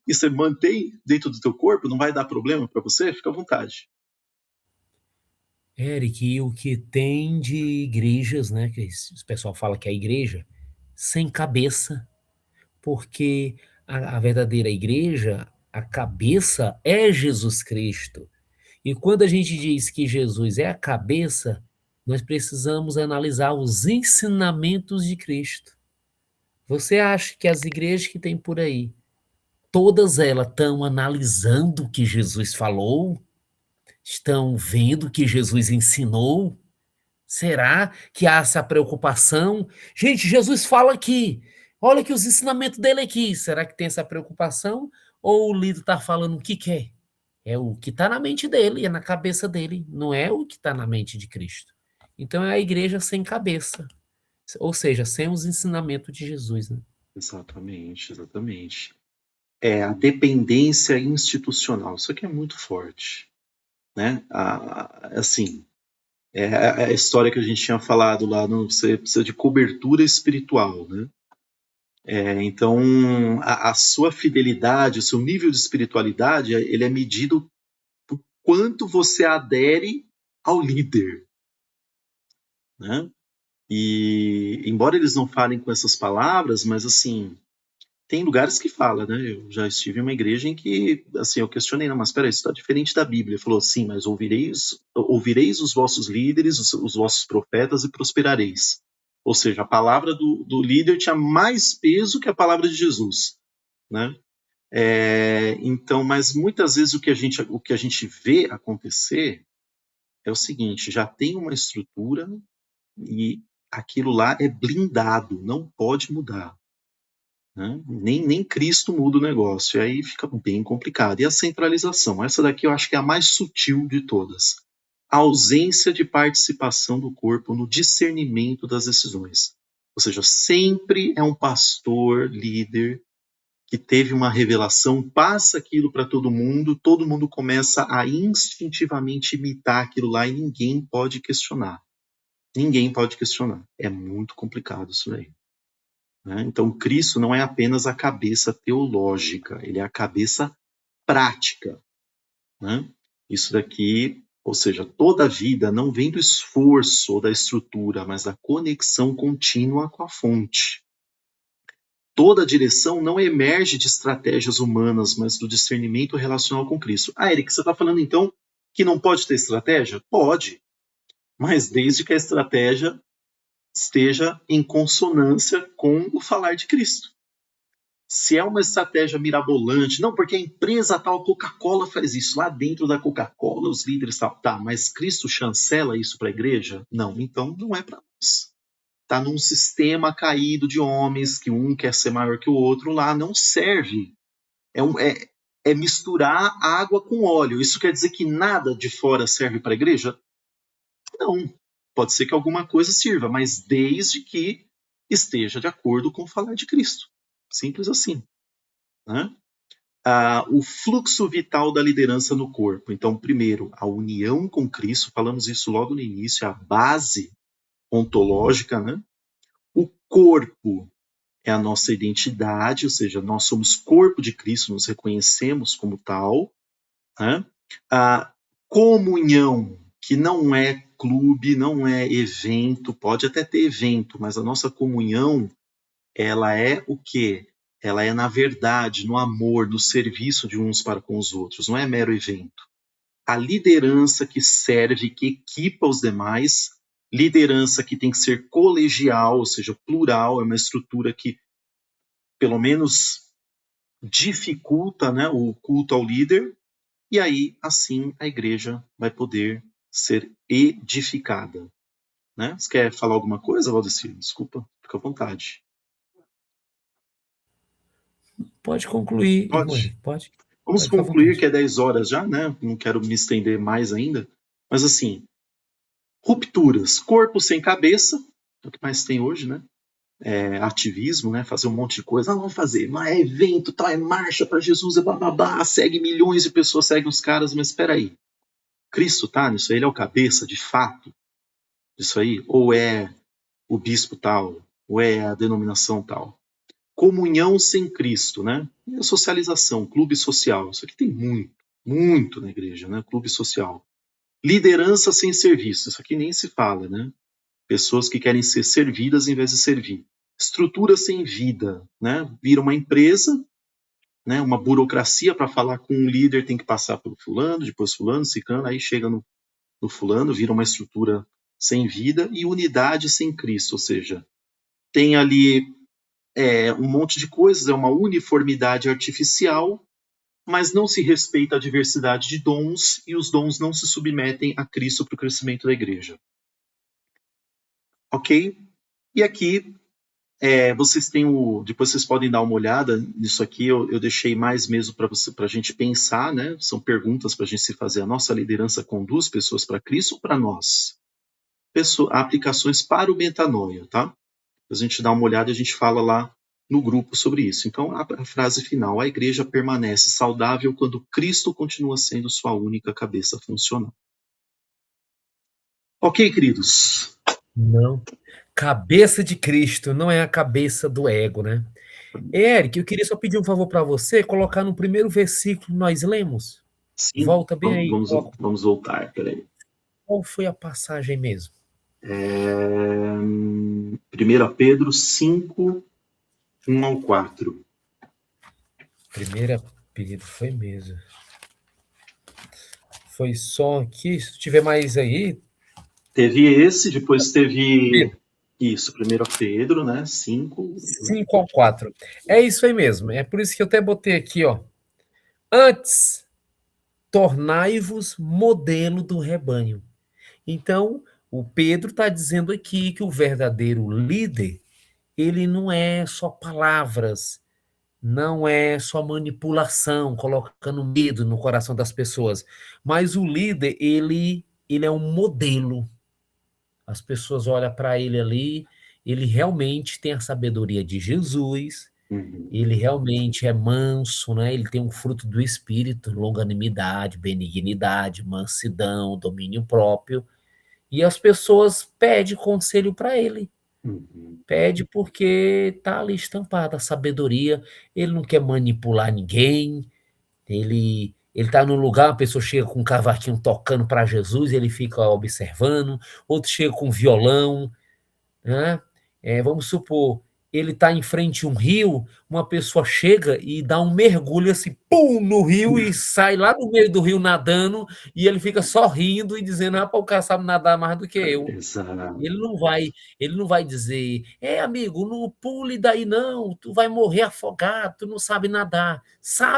S1: e você mantém dentro do teu corpo, não vai dar problema para você? Fica à vontade.
S2: Eric, o que tem de igrejas, né, que o pessoal fala que é a igreja, sem cabeça, porque a verdadeira igreja, a cabeça é Jesus Cristo. E quando a gente diz que Jesus é a cabeça, nós precisamos analisar os ensinamentos de Cristo. Você acha que as igrejas que tem por aí, todas elas estão analisando o que Jesus falou? Estão vendo o que Jesus ensinou? Será que há essa preocupação? Gente, Jesus fala aqui. Olha que os ensinamentos dele aqui. Será que tem essa preocupação? Ou o líder está falando o que quer? É o que está na mente dele, é na cabeça dele. Não é o que está na mente de Cristo. Então é a igreja sem cabeça. Ou seja, sem os ensinamentos de Jesus, né?
S1: Exatamente, exatamente. A dependência institucional. Isso aqui é muito forte, né? Assim, a história que a gente tinha falado lá, você precisa de cobertura espiritual, né? Então, a sua fidelidade, o seu nível de espiritualidade, ele é medido por quanto você adere ao líder, né? E, embora eles não falem com essas palavras, mas, assim, tem lugares que fala, né? Eu já estive em uma igreja em que, assim, eu questionei, não, mas peraí, isso está diferente da Bíblia. Ele falou, sim, mas ouvireis os vossos líderes, os vossos profetas e prosperareis. Ou seja, a palavra do líder tinha mais peso que a palavra de Jesus, né? Então, mas muitas vezes o que a gente vê acontecer é o seguinte: já tem uma estrutura e aquilo lá é blindado, não pode mudar, né? Nem Cristo muda o negócio, e aí fica bem complicado. E a centralização, essa daqui eu acho que é a mais sutil de todas. A ausência de participação do corpo no discernimento das decisões. Ou seja, sempre é um pastor, líder, que teve uma revelação, passa aquilo para todo mundo começa a instintivamente imitar aquilo lá e ninguém pode questionar. Ninguém pode questionar. É muito complicado isso daí, né? Então, Cristo não é apenas a cabeça teológica, ele é a cabeça prática, né? Isso daqui, ou seja, toda a vida não vem do esforço ou da estrutura, mas da conexão contínua com a fonte. Toda a direção não emerge de estratégias humanas, mas do discernimento relacional com Cristo. Eric, você está falando então que não pode ter estratégia? Pode, mas desde que a estratégia esteja em consonância com o falar de Cristo. Se é uma estratégia mirabolante, não, porque a empresa tal, Coca-Cola faz isso, lá dentro da Coca-Cola os líderes tal, tá, mas Cristo chancela isso para a igreja? Não, então não é para nós. Está num sistema caído de homens, que um quer ser maior que o outro, lá não serve. É misturar água com óleo. Isso quer dizer que nada de fora serve para a igreja? Não. Pode ser que alguma coisa sirva, mas desde que esteja de acordo com o falar de Cristo. Simples assim, né? O fluxo vital da liderança no corpo. Então, primeiro, a união com Cristo, falamos isso logo no início, a base ontológica, né? O corpo é a nossa identidade, ou seja, nós somos corpo de Cristo, nos reconhecemos como tal, né? A comunhão, que não é clube, não é evento, pode até ter evento, mas a nossa comunhão, ela é o quê? Ela é na verdade, no amor, no serviço de uns para com os outros, não é mero evento. A liderança que serve, que equipa os demais, liderança que tem que ser colegial, ou seja, plural, é uma estrutura que pelo menos dificulta, né, o culto ao líder, e aí assim a igreja vai poder ser edificada. Né? Você quer falar alguma coisa, Valdecir? Desculpa, fica à vontade.
S2: Pode concluir, irmão.
S1: Pode?
S2: Pode.
S1: Vamos
S2: Pode ficar à
S1: concluir,
S2: vontade.
S1: que é 10 horas já, né? Não quero me estender mais ainda. Mas assim, rupturas. Corpo sem cabeça, é o que mais tem hoje, né? Ativismo, né? Fazer um monte de coisa. Vamos fazer, mas é evento, tal, é marcha para Jesus, é bababá, segue milhões de pessoas, segue os caras, mas espera aí. Cristo tá nisso aí? Ele é o cabeça, de fato, disso aí? Ou é o bispo tal? Ou é a denominação tal? Comunhão sem Cristo, né? E a socialização, clube social. Isso aqui tem muito na igreja, né? Clube social. Liderança sem serviço. Isso aqui nem se fala, né? Pessoas que querem ser servidas em vez de servir. Estrutura sem vida, né? Vira uma empresa, né? Uma burocracia. Para falar com um líder tem que passar pelo fulano, depois fulano, ciclano, aí chega no fulano, vira uma estrutura sem vida. E unidade sem Cristo, ou seja, tem ali um monte de coisas, é uma uniformidade artificial, mas não se respeita a diversidade de dons e os dons não se submetem a Cristo para o crescimento da igreja. Ok? E aqui, vocês têm depois vocês podem dar uma olhada nisso aqui, eu deixei mais mesmo para a gente pensar, né? São perguntas para a gente se fazer. A nossa liderança conduz pessoas para Cristo ou para nós? Aplicações para o metanoia, tá? A gente dá uma olhada e a gente fala lá no grupo sobre isso. Então, a frase final: a igreja permanece saudável quando Cristo continua sendo sua única cabeça funcional. Ok, queridos?
S2: Não. Cabeça de Cristo, não é a cabeça do ego, né? Eric, eu queria só pedir um favor para você, colocar no primeiro versículo que nós lemos.
S1: Sim,
S2: Volta bem aí.
S1: vamos voltar, peraí.
S2: Qual foi a passagem mesmo?
S1: 1 Pedro 5, 1 ao 4.
S2: 1 Pedro, foi mesmo. Foi só aqui, se tiver mais aí...
S1: Teve esse, depois teve... Isso, 1 Pedro, né? 5
S2: ao 4. É isso aí mesmo. É por isso que eu até botei aqui, ó. Antes, tornai-vos modelo do rebanho. Então, o Pedro está dizendo aqui que o verdadeiro líder, ele não é só palavras, não é só manipulação, colocando medo no coração das pessoas, mas o líder, ele é um modelo. As pessoas olham para ele ali, ele realmente tem a sabedoria de Jesus, ele realmente é manso, né? Ele tem um fruto do Espírito, longanimidade, benignidade, mansidão, domínio próprio, e as pessoas pedem conselho para ele. Pede porque está ali estampada a sabedoria, ele não quer manipular ninguém, ele está num lugar, a pessoa chega com um cavaquinho tocando para Jesus, ele fica observando, outro chega com violão, né? Vamos supor, ele está em frente a um rio, uma pessoa chega e dá um mergulho assim, pum, no rio e sai lá no meio do rio nadando, e ele fica só rindo e dizendo, rapaz, o cara sabe nadar mais do que eu.
S1: Exato.
S2: Ele não vai dizer, amigo, não pule daí não, tu vai morrer afogado, tu não sabe nadar.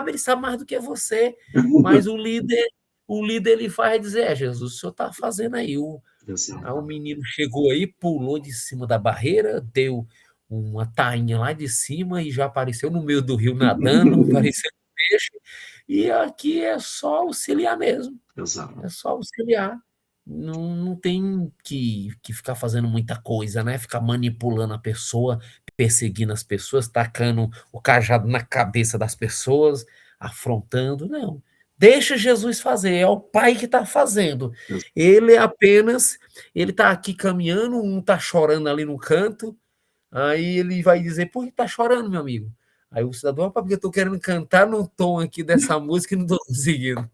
S2: Ele sabe mais do que você, mas o líder ele vai dizer, Jesus, o senhor está fazendo aí, o menino chegou aí, pulou de cima da barreira, deu uma tainha lá de cima e já apareceu no meio do rio nadando, parecendo um peixe, e aqui é só auxiliar mesmo.
S1: Exato.
S2: É só auxiliar. Não tem que ficar fazendo muita coisa, né? Ficar manipulando a pessoa, perseguindo as pessoas, tacando o cajado na cabeça das pessoas, afrontando, não. Deixa Jesus fazer, é o Pai que está fazendo. Ele está aqui caminhando, um está chorando ali no canto, aí ele vai dizer, por que está chorando, meu amigo? Aí o cidadão, porque eu estou querendo cantar no tom aqui dessa música e não estou conseguindo.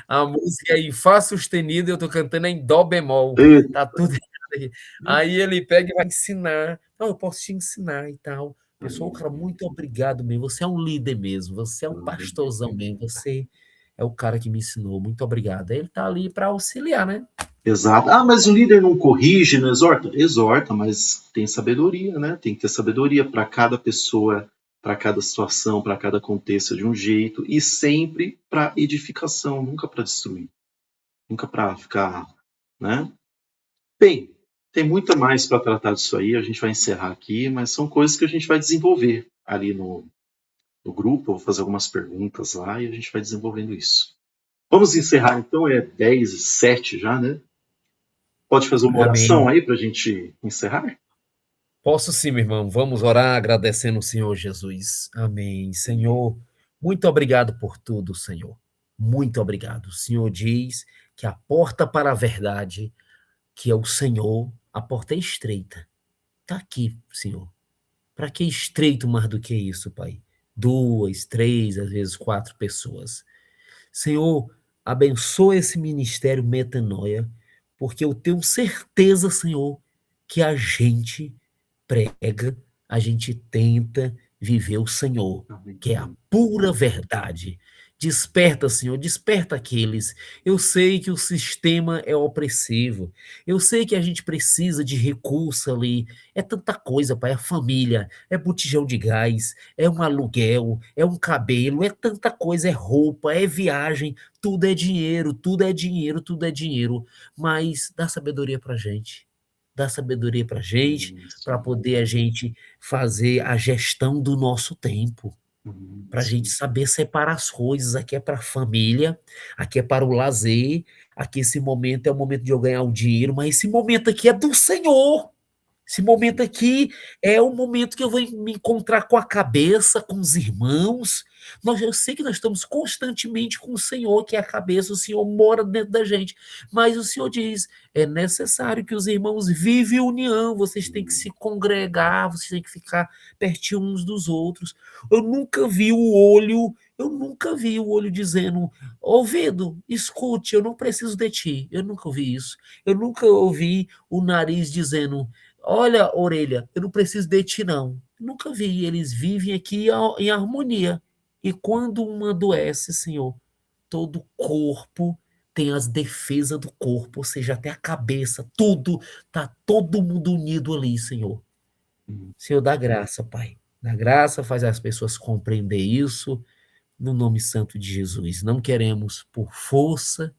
S2: A música é em Fá sustenido e eu estou cantando em Dó bemol. Tá tudo errado aqui. Aí ele pega e vai ensinar. Não, eu posso te ensinar e tal. Pessoal, cara, muito obrigado mesmo. Você é um líder mesmo. Você é um pastorzão mesmo. Você é o cara que me ensinou. Muito obrigado. Ele está ali para auxiliar, né?
S1: Exato. Mas o líder não corrige, não exorta? Exorta, mas tem sabedoria, né? Tem que ter sabedoria para cada pessoa, para cada situação, para cada contexto de um jeito, e sempre para edificação, nunca para destruir. Nunca para ficar né? Bem, tem muito mais para tratar disso aí, a gente vai encerrar aqui, mas são coisas que a gente vai desenvolver ali no grupo, eu vou fazer algumas perguntas lá e a gente vai desenvolvendo isso. Vamos encerrar então, é 10h07 já, né? Pode fazer uma oração aí para a gente encerrar?
S2: Posso sim, meu irmão. Vamos orar agradecendo o Senhor Jesus. Amém. Senhor, muito obrigado por tudo, Senhor. Muito obrigado. O Senhor diz que a porta para a verdade, que é o Senhor, a porta é estreita. Está aqui, Senhor. Para que estreito mais do que isso, Pai? 2, 3, às vezes 4 pessoas. Senhor, abençoa esse ministério Metanoia, porque eu tenho certeza, Senhor, que a gente prega, a gente tenta viver o Senhor, que é a pura verdade. Desperta, Senhor, desperta aqueles. Eu sei que o sistema é opressivo. Eu sei que a gente precisa de recurso ali. É tanta coisa, Pai. É família, é botijão de gás, é um aluguel, é um cabelo, é tanta coisa, é roupa, é viagem. Tudo é dinheiro, tudo é dinheiro, tudo é dinheiro. Mas dá sabedoria pra gente. Dá sabedoria pra gente, para poder a gente fazer a gestão do nosso tempo, para a gente saber separar as coisas. Aqui é para a família, aqui é para o lazer, aqui esse momento é o momento de eu ganhar o dinheiro, mas esse momento aqui é do Senhor. Esse momento aqui é o momento que eu vou me encontrar com a cabeça, com os irmãos. Eu sei que nós estamos constantemente com o Senhor, que é a cabeça, o Senhor mora dentro da gente. Mas o Senhor diz, é necessário que os irmãos vivem união, vocês têm que se congregar, vocês têm que ficar pertinho uns dos outros. Eu nunca vi o olho dizendo, ouvido, escute, eu não preciso de ti. Eu nunca ouvi isso. Eu nunca ouvi o nariz dizendo, olha, orelha, eu não preciso de ti, não. Nunca vi. Eles vivem aqui em harmonia. E quando uma adoece, Senhor, todo o corpo tem as defesas do corpo, ou seja, até a cabeça, tudo, tá todo mundo unido ali, Senhor. Senhor, dá graça, Pai. Dá graça, faz as pessoas compreender isso, no nome santo de Jesus. Não queremos por força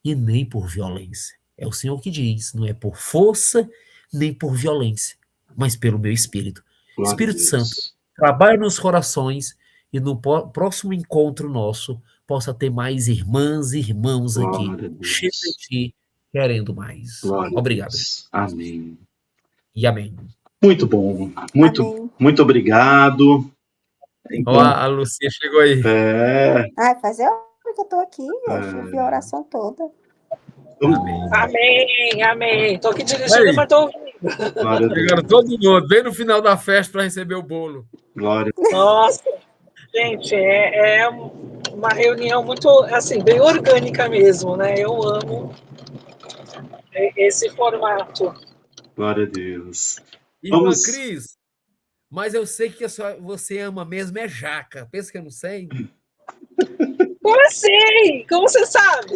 S2: e nem por violência. É o Senhor que diz, não é por força nem por violência, mas pelo meu Espírito.
S1: Glória
S2: Espírito
S1: a Deus.
S2: Santo, trabalhe nos corações e no próximo encontro nosso possa ter mais irmãs e irmãos aqui,
S1: Glória a Deus.
S2: cheios de ti, querendo mais.
S1: Glória a
S2: Obrigado.
S1: Deus. Amém.
S2: E amém.
S1: Muito bom.
S7: Amém.
S1: Muito obrigado.
S2: Ó,
S1: Então,
S2: a Lucia chegou aí.
S7: Ai, faz hora que eu tô aqui, gente. Eu vi a oração toda.
S1: vamos-
S6: Amém, amém. Tô aqui dirigindo,
S2: Aí.
S6: mas tô ouvindo.
S1: Glória a Deus.
S2: Chegaram todo mundo, bem no final da festa para receber o bolo.
S1: Glória a Deus.
S6: Nossa, gente, é uma reunião muito, assim, bem orgânica mesmo, né? Eu amo esse formato.
S1: Glória a Deus.
S2: Irmã
S1: Vamos-
S2: Cris, mas eu sei que você ama mesmo é jaca. Pensa que eu não sei?
S6: Como assim? Como você sabe?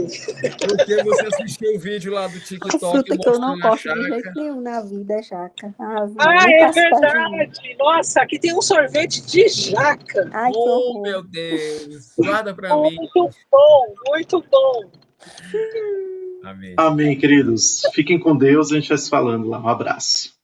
S2: Porque você assistiu o vídeo lá do TikTok
S7: Fruta que eu não
S2: mostrando a
S7: gosto de
S2: jaca.
S7: jeito nenhum na vida é jaca.
S6: Ah,
S7: nem
S6: é
S7: passo perto de mim.
S6: verdade. Nossa, aqui tem um sorvete de jaca.
S7: Ai, que
S2: Oh,
S7: horror.
S2: meu Deus. Guarda pra mim.
S6: Muito bom, muito bom.
S2: Amém.
S1: Amém, queridos. Fiquem com Deus, a gente vai se falando lá. Um abraço.